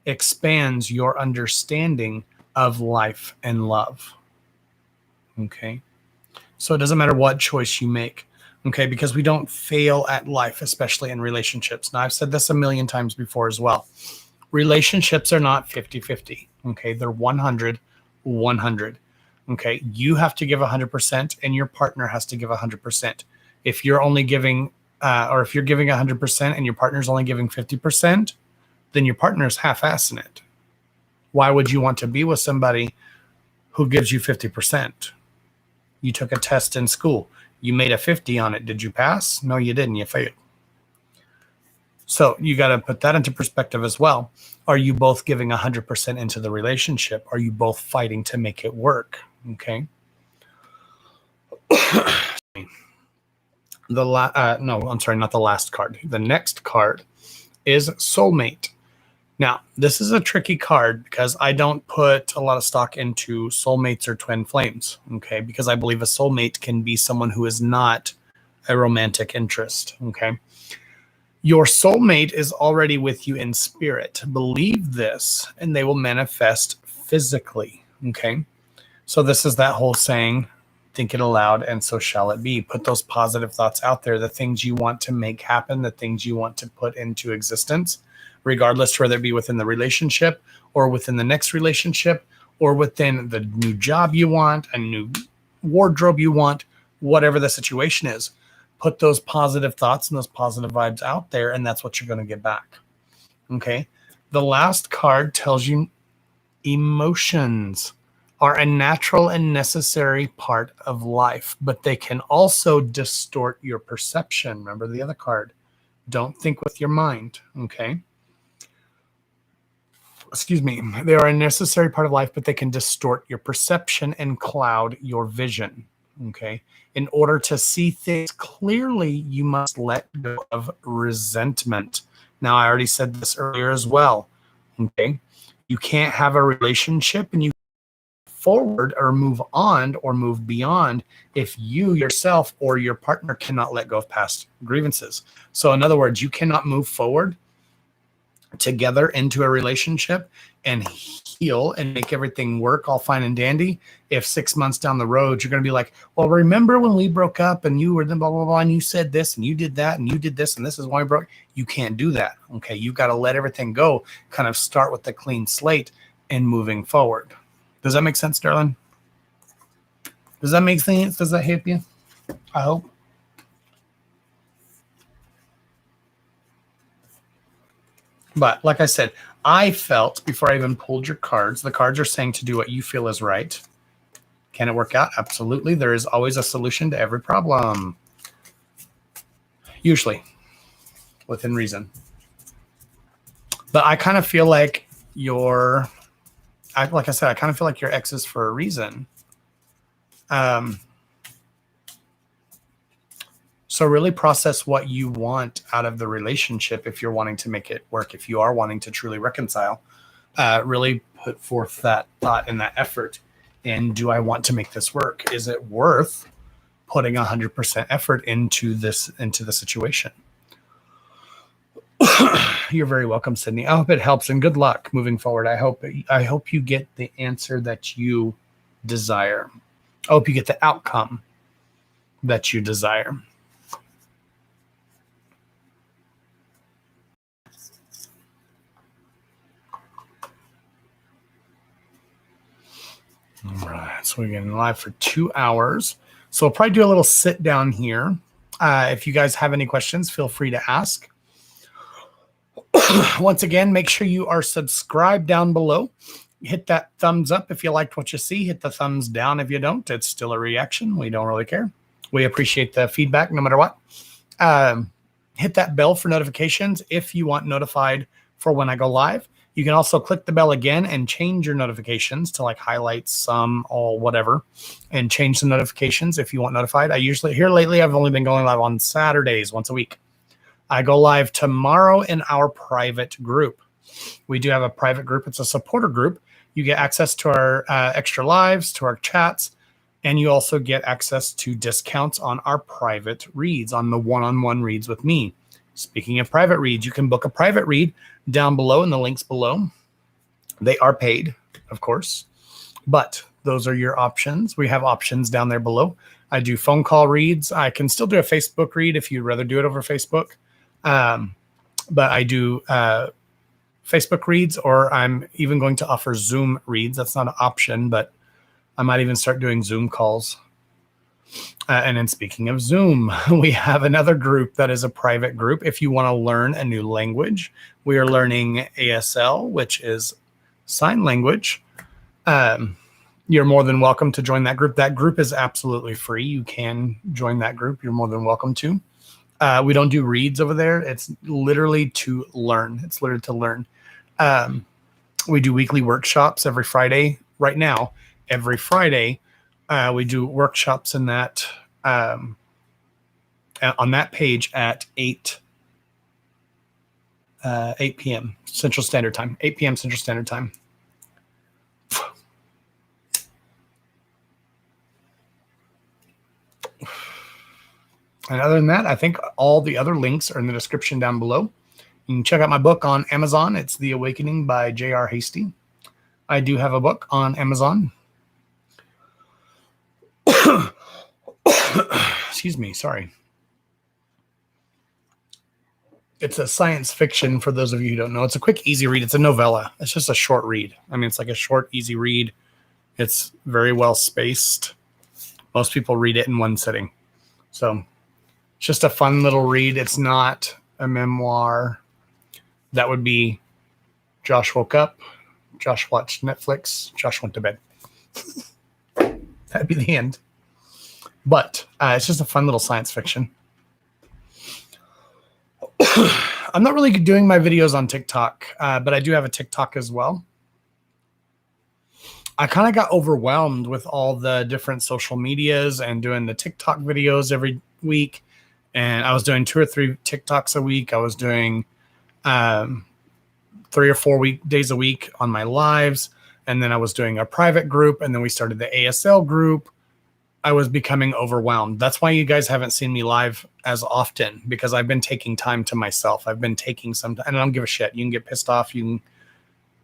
expands your understanding of life and love. Okay. So it doesn't matter what choice you make. Okay. Because we don't fail at life, especially in relationships. Now, I've said this a million times before as well. Relationships are not 50-50. Okay. They're 100-100. Okay. You have to give 100% and your partner has to give 100%. If you're only giving, or if you're giving 100% and your partner's only giving 50%, then your partner's half-assing it. Why would you want to be with somebody who gives you 50%? You took a test in school. You made a 50 on it. Did you pass? No, you didn't. You failed. So you got to put that into perspective as well. Are you both giving 100% into the relationship? Are you both fighting to make it work? Okay. No, I'm sorry, not the last card. The next card is soulmate. Now, this is a tricky card because I don't put a lot of stock into soulmates or twin flames, okay? Because I believe a soulmate can be someone who is not a romantic interest, okay? Your soulmate is already with you in spirit. Believe this, and they will manifest physically, okay? So this is that whole saying, think it aloud, and so shall it be. Put those positive thoughts out there, the things you want to make happen, the things you want to put into existence, regardless whether it be within the relationship or within the next relationship or within the new job you want, a new wardrobe you want, whatever the situation is. Put those positive thoughts and those positive vibes out there, and that's what you're going to get back. Okay. The last card tells you emotions are a natural and necessary part of life, but they can also distort your perception. Remember the other card. Don't think with your mind. Okay. Excuse me. They are a necessary part of life, but they can distort your perception and cloud your vision. Okay. In order to see things clearly, you must let go of resentment. Now, I already said this earlier as well. Okay. You can't have a relationship and you forward or move on or move beyond if you yourself or your partner cannot let go of past grievances. So in other words, you cannot move forward together into a relationship and heal and make everything work all fine and dandy if 6 months down the road you're going to be like, well, remember when we broke up and you were the blah blah blah and you said this and you did that and you did this and this is why we broke. You can't do that. Okay, you've got to let everything go, kind of start with a clean slate and moving forward. Does that make sense, darling? Does that make sense? Does that help you? I hope. But like I said, I felt before I even pulled your cards, the cards are saying to do what you feel is right. Can it work out? Absolutely. There is always a solution to every problem. Usually within reason. But I kind of feel like like I said, I kind of feel like your ex is for a reason. So really process what you want out of the relationship if you're wanting to make it work, if you are wanting to truly reconcile. Really put forth that thought and that effort. And do I want to make this work? Is it worth putting 100% effort into the situation? You're very welcome, Sydney. I hope it helps and good luck moving forward. I hope you get the answer that you desire. I hope you get the outcome that you desire. All right, so we're getting live for 2 hours. So we'll probably do a little sit down here. If you guys have any questions, feel free to ask. Once again, make sure you are subscribed down below. Hit that thumbs up if you liked what you see. Hit the thumbs down if you don't. It's still a reaction. We don't really care. We appreciate the feedback no matter what. Hit that bell for notifications if you want notified for when I go live. You can also click the bell again and change your notifications to like highlight some or whatever and change the notifications if you want notified. I usually, here lately, I've only been going live on Saturdays once a week. I go live tomorrow in our private group. We do have a private group. It's a supporter group. You get access to our extra lives, to our chats, and you also get access to discounts on our private reads, on the one-on-one reads with me. Speaking of private reads, you can book a private read down below in the links below. They are paid, of course, but those are your options. We have options down there below. I do phone call reads. I can still do a Facebook read if you'd rather do it over Facebook. But I do Facebook reads, or I'm even going to offer Zoom reads. That's not an option, but I might even start doing Zoom calls. And then speaking of Zoom, we have another group that is a private group. If you want to learn a new language, we are learning ASL, which is sign language. You're more than welcome to join that group. That group is absolutely free. You can join that group. You're more than welcome to. We don't do reads over there. It's literally to learn. It's literally to learn. We do weekly workshops every Friday. Right now, every Friday, we do workshops in that on that page at 8 p.m. Central Standard Time. 8 p.m. Central Standard Time. And other than that, I think all the other links are in the description down below. You can check out my book on Amazon. It's The Awakening by Joshua Hastey. I do have a book on Amazon. Excuse me, sorry. It's a science fiction, for those of you who don't know. It's a quick, easy read. It's a novella. It's just a short read. I mean, it's like a short, easy read. It's very well spaced. Most people read it in one sitting. So it's just a fun little read. It's not a memoir. That would be Josh woke up, Josh watched Netflix, Josh went to bed. That'd be the end. But it's just a fun little science fiction. I'm not really doing my videos on TikTok, but I do have a TikTok as well. I kind of got overwhelmed with all the different social medias and doing the TikTok videos every week. And I was doing 2 or 3 TikToks a week. I was doing 3 or 4 days a week on my lives. And then I was doing a private group. And then we started the ASL group. I was becoming overwhelmed. That's why you guys haven't seen me live as often, because I've been taking time to myself. I've been taking some time, and I don't give a shit. You can get pissed off. You can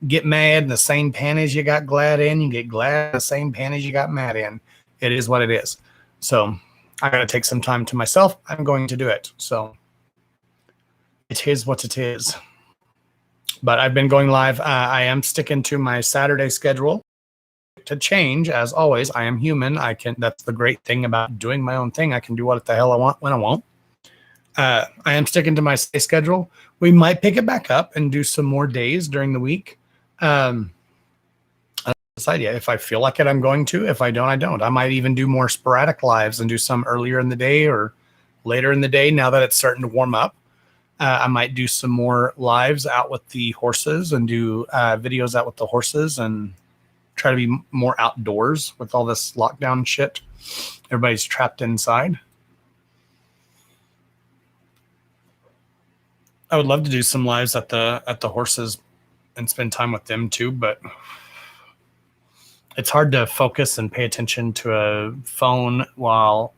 get mad in the same panties you got glad in. You get glad in the same panties you got mad in. It is what it is. So I got to take some time to myself. I'm going to do it. So it is what it is. But I've been going live. I am sticking to my Saturday schedule. To change, as always. I am human. That's the great thing about doing my own thing. I can do what the hell I want when I want. I am sticking to my schedule. We might pick it back up and do some more days during the week. I decide yet. If I feel like it, I'm going to. If I don't, I don't. I might even do more sporadic lives and do some earlier in the day or later in the day. Now that it's starting to warm up, I might do some more lives out with the horses and do videos out with the horses and try to be more outdoors with all this lockdown shit. Everybody's trapped inside. I would love to do some lives at the horses and spend time with them too, but it's hard to focus and pay attention to a phone while,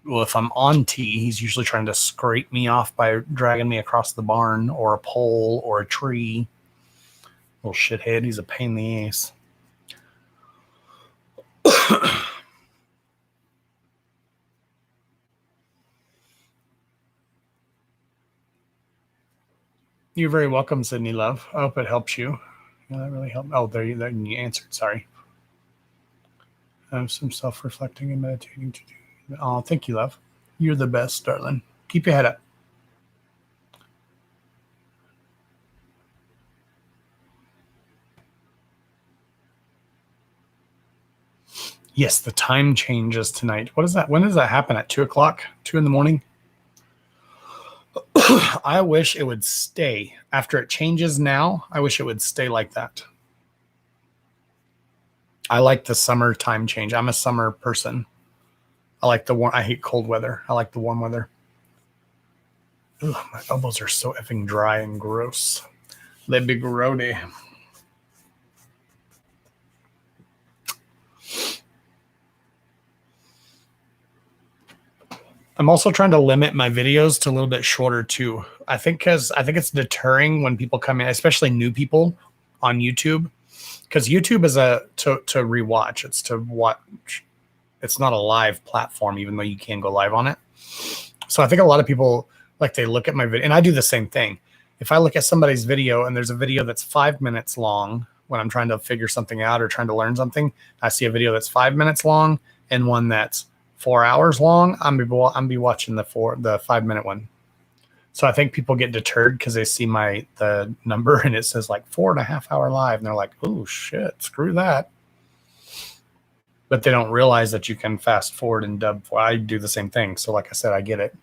well, if I'm on T, he's usually trying to scrape me off by dragging me across the barn or a pole or a tree. Little shithead. He's a pain in the ass. You're very welcome, Sydney Love. I hope it helps you. Yeah, that really helped. Oh, there you answered. Sorry. I have some self-reflecting and meditating to do. Oh, thank you, love. You're the best, darling. Keep your head up. Yes, the time changes tonight. What is that? When does that happen? At 2 o'clock? 2 in the morning? I wish it would stay. After it changes now, I wish it would stay like that. I like the summer time change. I'm a summer person. I like the warm. I hate cold weather. I like the warm weather. Ugh, my elbows are so effing dry and gross. Le big roadie. I'm also trying to limit my videos to a little bit shorter too. I think it's deterring when people come in, especially new people on YouTube, because YouTube is to rewatch. It's to watch. It's not a live platform, even though you can go live on it. So I think a lot of people they look at my video, and I do the same thing. If I look at somebody's video and there's a video that's 5 minutes long when I'm trying to figure something out or trying to learn something, I see a video that's 5 minutes long and one that's 4 hours long, I'm be watching the 5 minute one. So I think people get deterred because they see the number and it says 4.5 hour live, and they're like, "Oh shit, screw that." But they don't realize that you can fast forward and dub. I do the same thing. So like I said, I get it.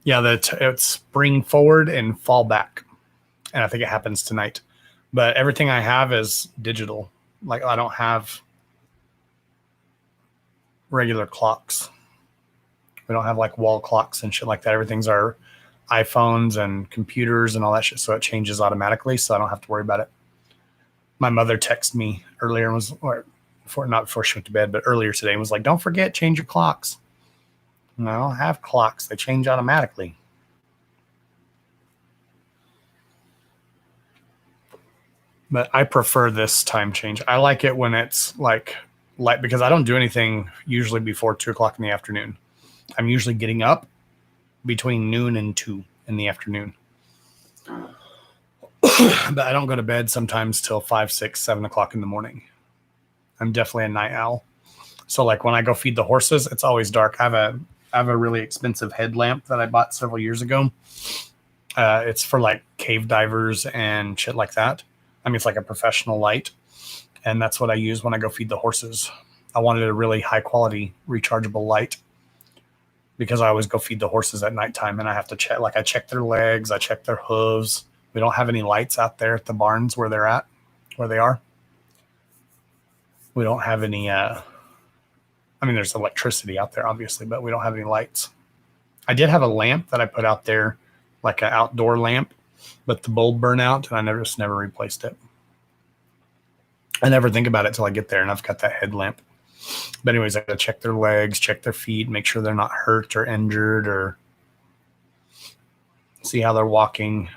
Yeah, it's bring forward and fall back. And I think it happens tonight. But everything I have is digital. I don't have regular clocks. We don't have wall clocks and shit like that. Everything's our iPhones and computers and all that shit. So it changes automatically. So I don't have to worry about it. My mother texted me earlier and not before she went to bed, but earlier today and was like, "Don't forget, change your clocks." No, I don't have clocks. They change automatically. But I prefer this time change. I like it when it's because I don't do anything usually before 2 o'clock in the afternoon. I'm usually getting up between noon and 2 in the afternoon. But I don't go to bed sometimes till 5, 6, 7 o'clock in the morning. I'm definitely a night owl. So when I go feed the horses, it's always dark. I have a really expensive headlamp that I bought several years ago. It's for cave divers and shit like that. I mean, it's a professional light, and that's what I use when I go feed the horses. I wanted a really high quality rechargeable light because I always go feed the horses at nighttime, and I have to check. I check their legs, I check their hooves. We don't have any lights out there at the barns where they are. We don't have any. I mean, there's electricity out there, obviously, but we don't have any lights. I did have a lamp that I put out there, an outdoor lamp, but the bulb burned out, and I just never replaced it. I never think about it till I get there, and I've got that headlamp. But anyways, I got to check their legs, check their feet, make sure they're not hurt or injured, or see how they're walking.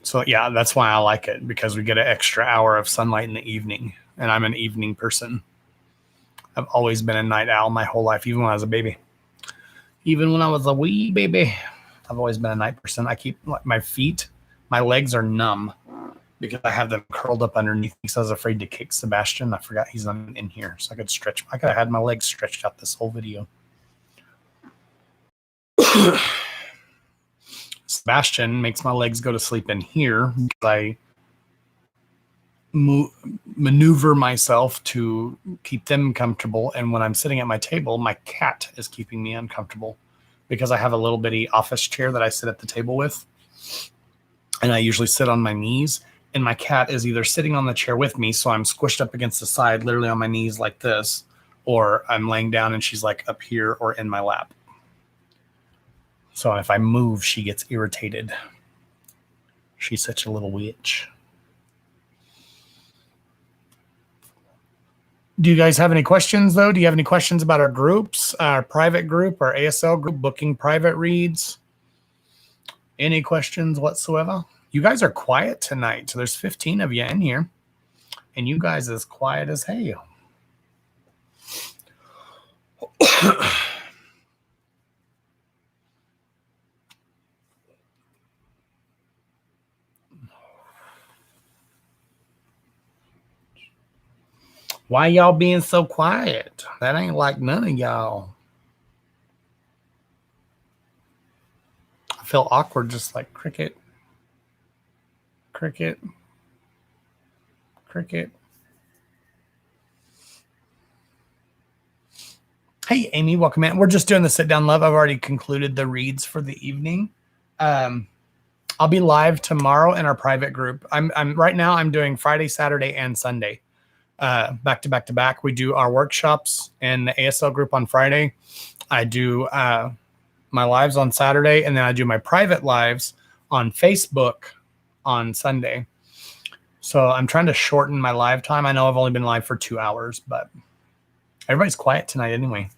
So yeah, that's why I like it, because we get an extra hour of sunlight in the evening, and I'm an evening person. I've always been a night owl my whole life, even when I was a baby. Even when I was a wee baby, I've always been a night person. I keep my legs are numb because I have them curled up underneath because I was afraid to kick Sebastian. I forgot he's not in here, so I could stretch. I could have had my legs stretched out this whole video. Sebastian makes my legs go to sleep in here because I maneuver myself to keep them comfortable. And when I'm sitting at my table, my cat is keeping me uncomfortable because I have a little bitty office chair that I sit at the table with. And I usually sit on my knees, and my cat is either sitting on the chair with me, so I'm squished up against the side, literally on my knees like this, or I'm laying down and she's up here or in my lap. So if I move, she gets irritated. She's such a little witch. Do you guys have any questions, though? Do you have any questions about our groups, our private group, our ASL group, booking private reads? Any questions whatsoever? You guys are quiet tonight. So there's 15 of you in here, and you guys as quiet as hell. Why y'all being so quiet? That ain't like none of y'all. feel awkward, just like cricket, cricket, cricket. Hey, Amy, welcome in. We're just doing the sit down love. I've already concluded the reads for the evening. I'll be live tomorrow in our private group. I'm right now I'm doing Friday, Saturday, and Sunday. Back to back to back. We do our workshops in the ASL group on Friday. I do my lives on Saturday, and then I do my private lives on Facebook on Sunday. So I'm trying to shorten my live time. I know I've only been live for 2 hours, but everybody's quiet tonight anyway.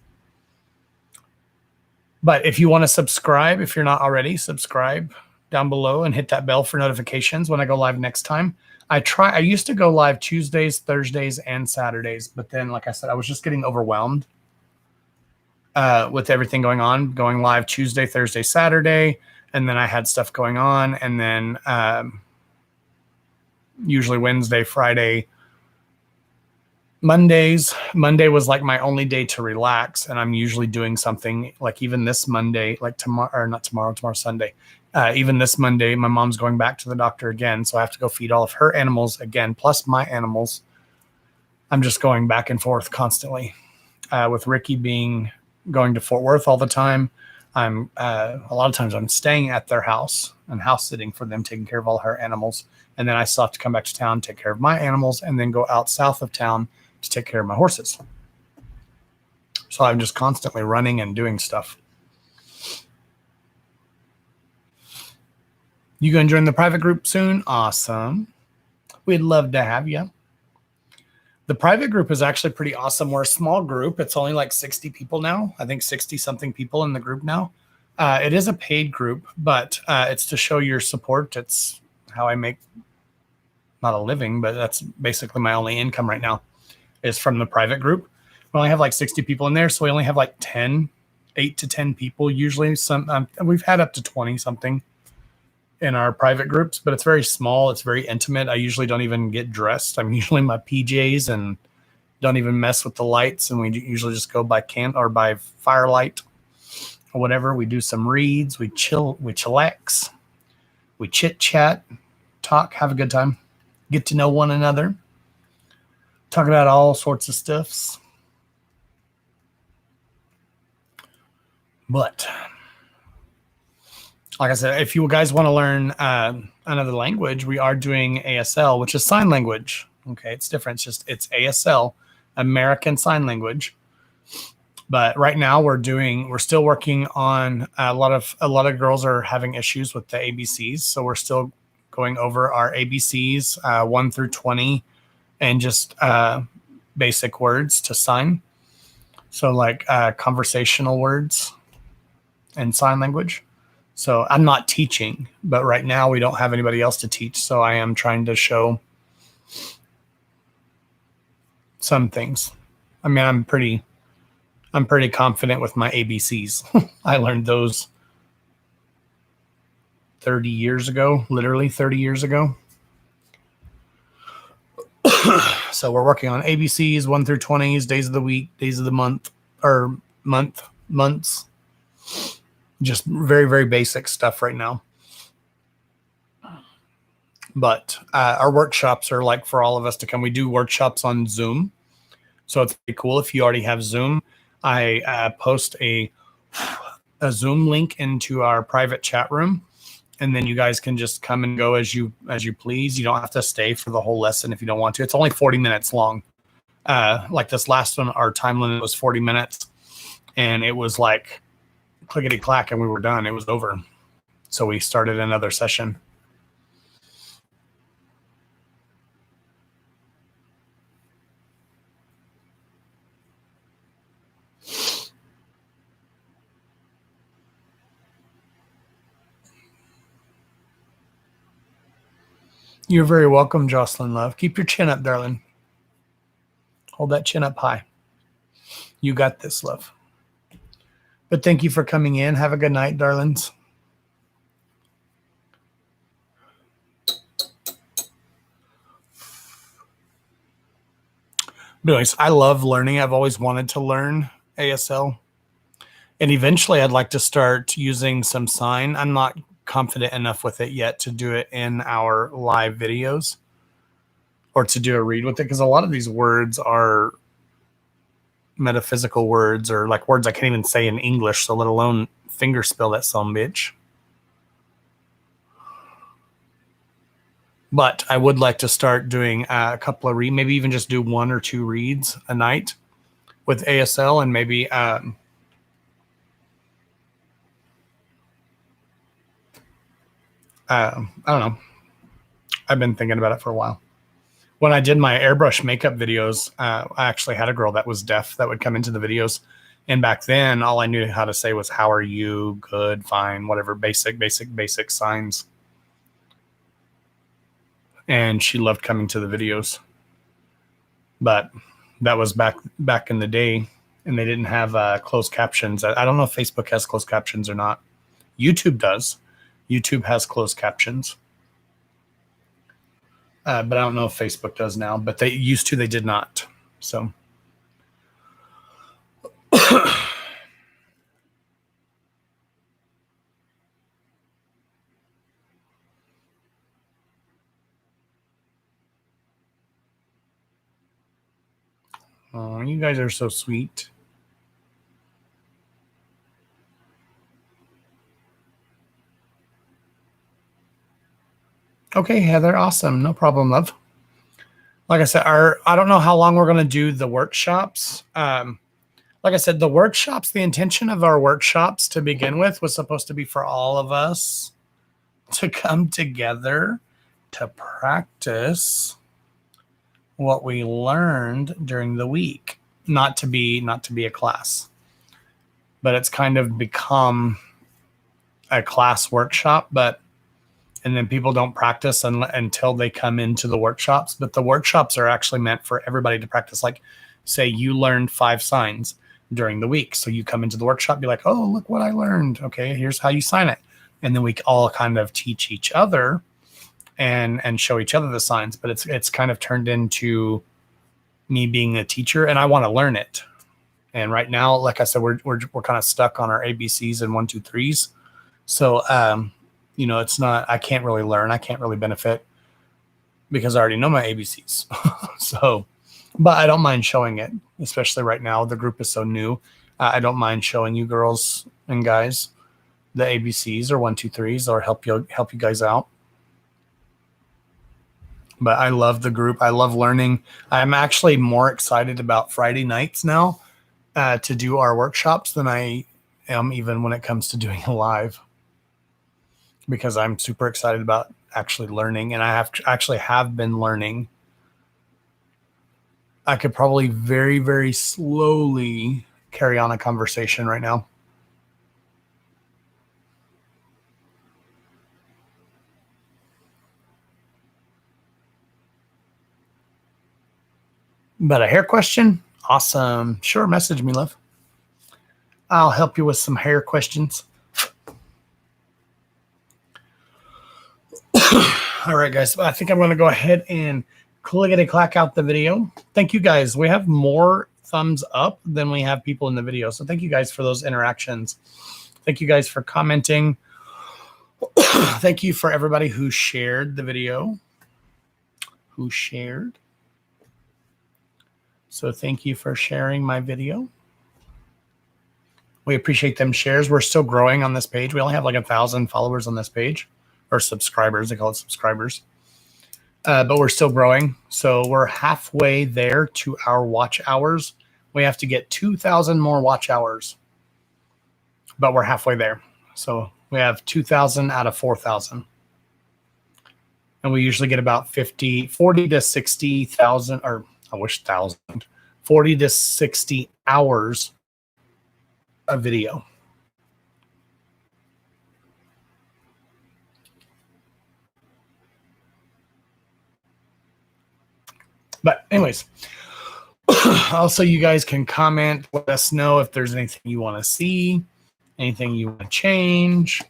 But if you want to subscribe, if you're not already, subscribe down below and hit that bell for notifications when I go live next time. I used to go live Tuesdays, Thursdays, and Saturdays, but then, like I said, I was just getting overwhelmed with everything going on, going live Tuesday, Thursday, Saturday, and then I had stuff going on, and then usually Wednesday, Friday, Mondays. Monday was like my only day to relax, and I'm usually doing something. Like even this Monday, like tomorrow, or not tomorrow, tomorrow's Sunday. Even this Monday, my mom's going back to the doctor again, so I have to go feed all of her animals again, plus my animals. I'm just going back and forth constantly. With Ricky going to Fort Worth all the time, I'm a lot of times I'm staying at their house and house sitting for them, taking care of all her animals, and then I still have to come back to town, take care of my animals, and then go out south of town to take care of my horses. So I'm just constantly running and doing stuff. You going to join the private group soon? Awesome. We'd love to have you. The private group is actually pretty awesome. We're a small group. It's only like 60 people now. I think 60 something people in the group now. It is a paid group, but it's to show your support. It's how I make not a living, but that's basically my only income right now is from the private group. We only have like 60 people in there, so we only have like 8 to 10 people usually. We've had up to 20 something in our private groups, but it's very small. It's very intimate. I usually don't even get dressed. I'm usually in my PJs and don't even mess with the lights. And we usually just go by by firelight or whatever. We do some reads. We chillax. We chit chat, talk, have a good time, get to know one another, talk about all sorts of stuffs. But like I said, if you guys want to learn another language, we are doing ASL, which is sign language. Okay, it's different. It's ASL, American Sign Language. But right now we're still working on a lot of girls are having issues with the ABCs, so we're still going over our ABCs 1 through 20, and just basic words to sign. So like conversational words and sign language. So I'm not teaching, but right now we don't have anybody else to teach. So I am trying to show some things. I mean, I'm pretty confident with my ABCs. I learned those 30 years ago, literally 30 years ago. So we're working on ABCs 1 through 20s, days of the week, days of the month, or months. Just very, very basic stuff right now. But our workshops are like for all of us to come. We do workshops on Zoom. So it's pretty cool. If you already have Zoom, I post a Zoom link into our private chat room. And then you guys can just come and go as you please. You don't have to stay for the whole lesson if you don't want to. It's only 40 minutes long. Like this last one, our time limit was 40 minutes. And it was like clickety clack and we were done. It was over. So we started another session. You're very welcome, Jocelyn Love. Keep your chin up, darling. Hold that chin up high. You got this, love. But thank you for coming in. Have a good night, darlings. But anyways, I love learning. I've always wanted to learn ASL. And eventually I'd like to start using some sign. I'm not confident enough with it yet to do it in our live videos or to do a read with it, because a lot of these words are metaphysical words, or like words I can't even say in English, so let alone finger spell that some bitch. But I would like to start doing a couple of maybe even just do 1 or 2 reads a night with ASL, and maybe I don't know. I've been thinking about it for a while. When I did my airbrush makeup videos, I actually had a girl that was deaf that would come into the videos. And back then, all I knew how to say was, how are you? Good, fine, whatever, basic signs. And she loved coming to the videos. But that was back in the day, and they didn't have closed captions. I don't know if Facebook has closed captions or not. YouTube does. YouTube has closed captions. But I don't know if Facebook does now, but they used to, they did not. So. Oh, you guys are so sweet. Okay, Heather, awesome. No problem, love. Like I said, I don't know how long we're going to do the workshops. Like I said, the workshops, the intention of our workshops to begin with was supposed to be for all of us to come together to practice what we learned during the week, not to be a class. But it's kind of become a class workshop, and then people don't practice until they come into the workshops. But the workshops are actually meant for everybody to practice. Like, say you learned 5 signs during the week. So you come into the workshop, be like, oh, look what I learned. Okay, here's how you sign it. And then we all kind of teach each other and show each other the signs. But it's kind of turned into me being a teacher, and I want to learn it. And right now, like I said, we're kind of stuck on our ABCs and 1, 2, 3s. So, it's not, I can't really learn. I can't really benefit because I already know my ABCs. So, but I don't mind showing it, especially right now. The group is so new. I don't mind showing you girls and guys the ABCs or 1, 2, 3s, or help you guys out. But I love the group. I love learning. I'm actually more excited about Friday nights now to do our workshops than I am even when it comes to doing a live, because I'm super excited about actually learning, and I have been learning. I could probably very, very slowly carry on a conversation right now. But a hair question? Awesome. Sure, message me, love. I'll help you with some hair questions. All right, guys. I think I'm going to go ahead and clickety-clack out the video. Thank you, guys. We have more thumbs up than we have people in the video. So thank you, guys, for those interactions. Thank you, guys, for commenting. Thank you for everybody who shared the video. So thank you for sharing my video. We appreciate them shares. We're still growing on this page. We only have like 1,000 followers on this page, or subscribers. They call it subscribers. But we're still growing. So we're halfway there to our watch hours. We have to get 2,000 more watch hours, but we're halfway there. So we have 2,000 out of 4,000. And we usually get about 40 to 60,000, or I wish 1,000, 40 to 60 hours of video. But anyways, also you guys can comment, let us know if there's anything you want to see, anything you want to change,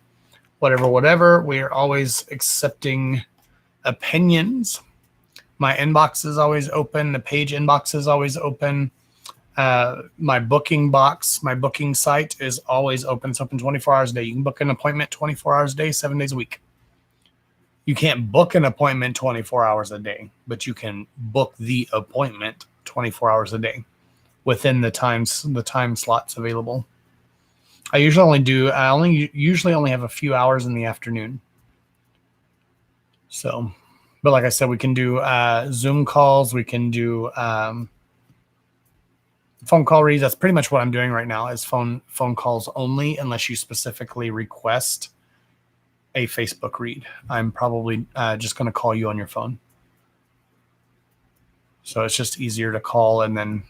whatever. We are always accepting opinions. My inbox is always open. The page inbox is always open. My booking box, my booking site is always open. It's open 24 hours a day. You can book an appointment 24 hours a day, 7 days a week. You can't book an appointment 24 hours a day, but you can book the appointment 24 hours a day within the time slots available. I usually only have a few hours in the afternoon. So, but like I said, we can do Zoom calls. We can do phone call reads. That's pretty much what I'm doing right now is phone calls only, unless you specifically request a Facebook read. I'm probably just going to call you on your phone. So it's just easier to call and then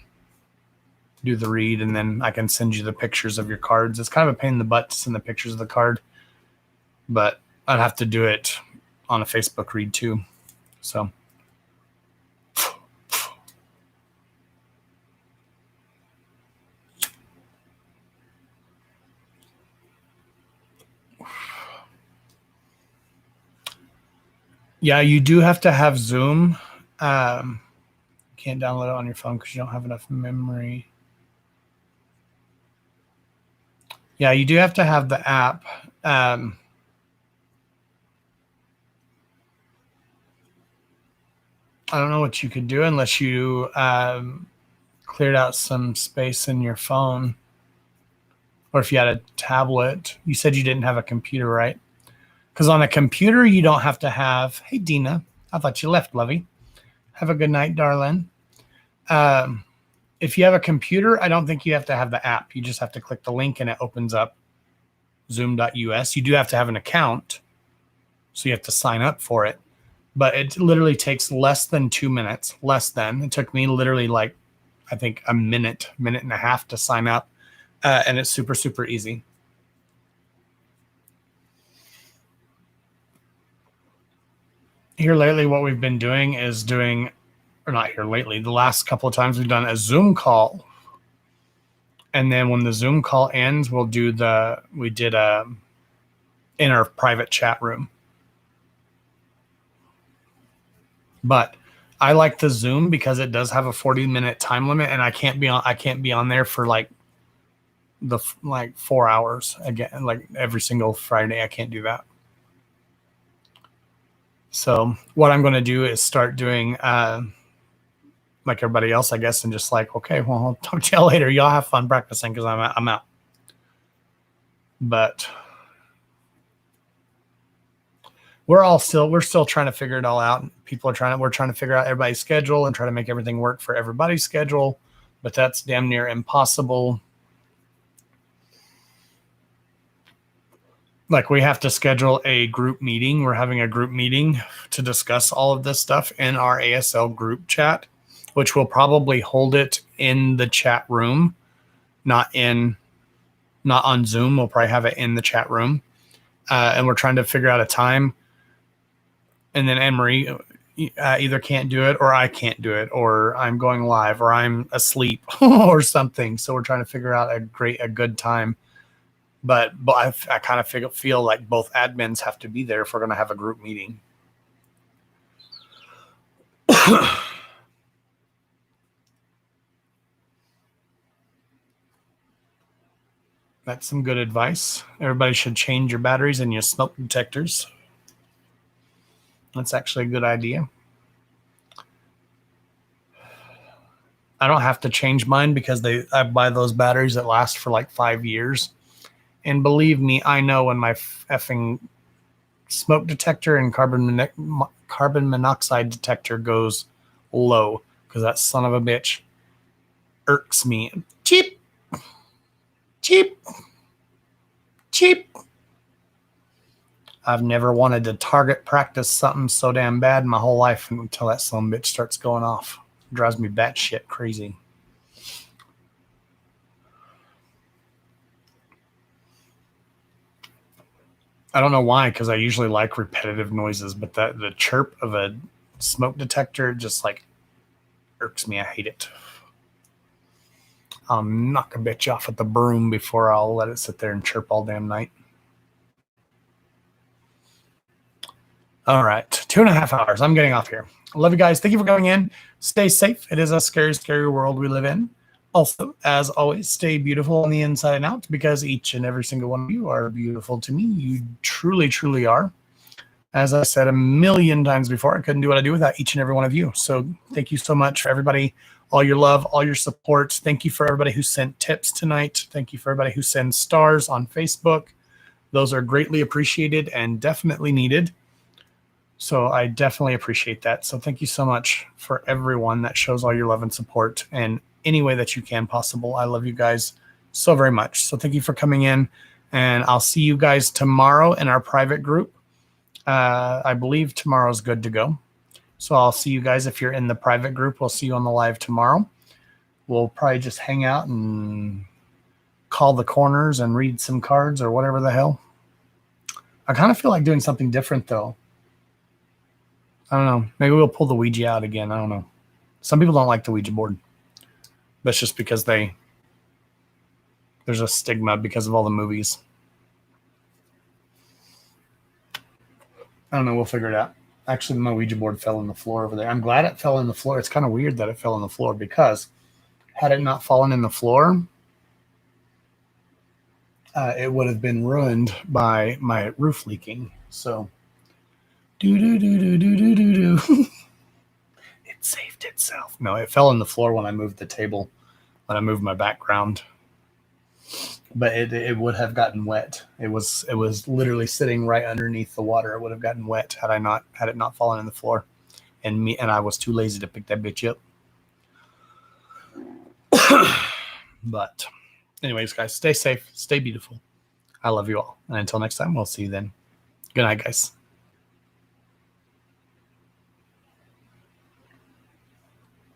do the read, and then I can send you the pictures of your cards. It's kind of a pain in the butt to send the pictures of the card, but I'd have to do it on a Facebook read too. So yeah, you do have to have Zoom. You can't download it on your phone because you don't have enough memory. Yeah, you do have to have the app. I don't know what you could do unless you cleared out some space in your phone, or if you had a tablet. You said you didn't have a computer, right? Because on a computer, you don't have to have, hey, Dina, I thought you left, Lovey. Have a good night, darling. If you have a computer, I don't think you have to have the app. You just have to click the link and it opens up zoom.us. You do have to have an account, so you have to sign up for it. But it literally takes less than 2 minutes, It took me literally like, I think a minute and a half to sign up. And it's super, super easy. Here lately, what we've been doing is the last couple of times we've done a Zoom call. And then when the Zoom call ends, we did in our private chat room. But I like the Zoom because it does have a 40-minute time limit, and I can't be on there for like 4 hours again, like every single Friday. I can't do that. So what I'm going to do is start doing like everybody else, I guess, and just like, okay, well, I'll talk to y'all later. Y'all have fun practicing because I'm out. But we're still trying to figure it all out. We're trying to figure out everybody's schedule and try to make everything work for everybody's schedule, but that's damn near impossible. Like, we have to schedule a group meeting. We're having a group meeting to discuss all of this stuff in our ASL group chat, which will probably hold it in the chat room, not on Zoom. We'll probably have it in the chat room. And we're trying to figure out a time. And then Anne-Marie either can't do it, or I can't do it, or I'm going live, or I'm asleep or something. So we're trying to figure out a good time. But I kind of feel like both admins have to be there if we're going to have a group meeting. That's some good advice. Everybody should change your batteries and your smoke detectors. That's actually a good idea. I don't have to change mine because I buy those batteries that last for like 5 years. And believe me, I know when my effing smoke detector and carbon monoxide detector goes low, because that son of a bitch irks me. Cheap. I've never wanted to target practice something so damn bad in my whole life until that son of a bitch starts going off. It drives me batshit crazy. I don't know why, because I usually like repetitive noises, but the chirp of a smoke detector just like irks me. I hate it. I'll knock a bitch off with the broom before I'll let it sit there and chirp all damn night. All right, 2.5 hours. I'm getting off here. I love you guys. Thank you for coming in. Stay safe. It is a scary, scary world we live in. Also, as always, stay beautiful on the inside and out, because each and every single one of you are beautiful to me. You truly, truly are. As I said a million times before, I couldn't do what I do without each and every one of you. So thank you so much for everybody, all your love, all your support. Thank you for everybody who sent tips tonight. Thank you for everybody who sends stars on Facebook. Those are greatly appreciated and definitely needed. So I definitely appreciate that. So thank you so much for everyone that shows all your love and support in any way that you can possible. I love you guys so very much. So thank you for coming in, and I'll see you guys tomorrow in our private group. I believe tomorrow's good to go. So I'll see you guys. If you're in the private group, we'll see you on the live tomorrow. We'll probably just hang out and call the corners and read some cards or whatever the hell. I kind of feel like doing something different though. I don't know. Maybe we'll pull the Ouija out again. I don't know. Some people don't like the Ouija board. That's just because there's a stigma because of all the movies. I don't know. We'll figure it out. Actually, my Ouija board fell on the floor over there. I'm glad it fell on the floor. It's kind of weird that it fell on the floor, because had it not fallen in the floor, it would have been ruined by my roof leaking. So, do. It saved itself. No, it fell on the floor when I moved the table, when I moved my background. But it would have gotten wet. It was literally sitting right underneath the water. It would have gotten wet had it not fallen in the floor, and I was too lazy to pick that bitch up. But anyways, guys, stay safe, stay beautiful. I love you all, and until next time, we'll see you then. Good night, guys.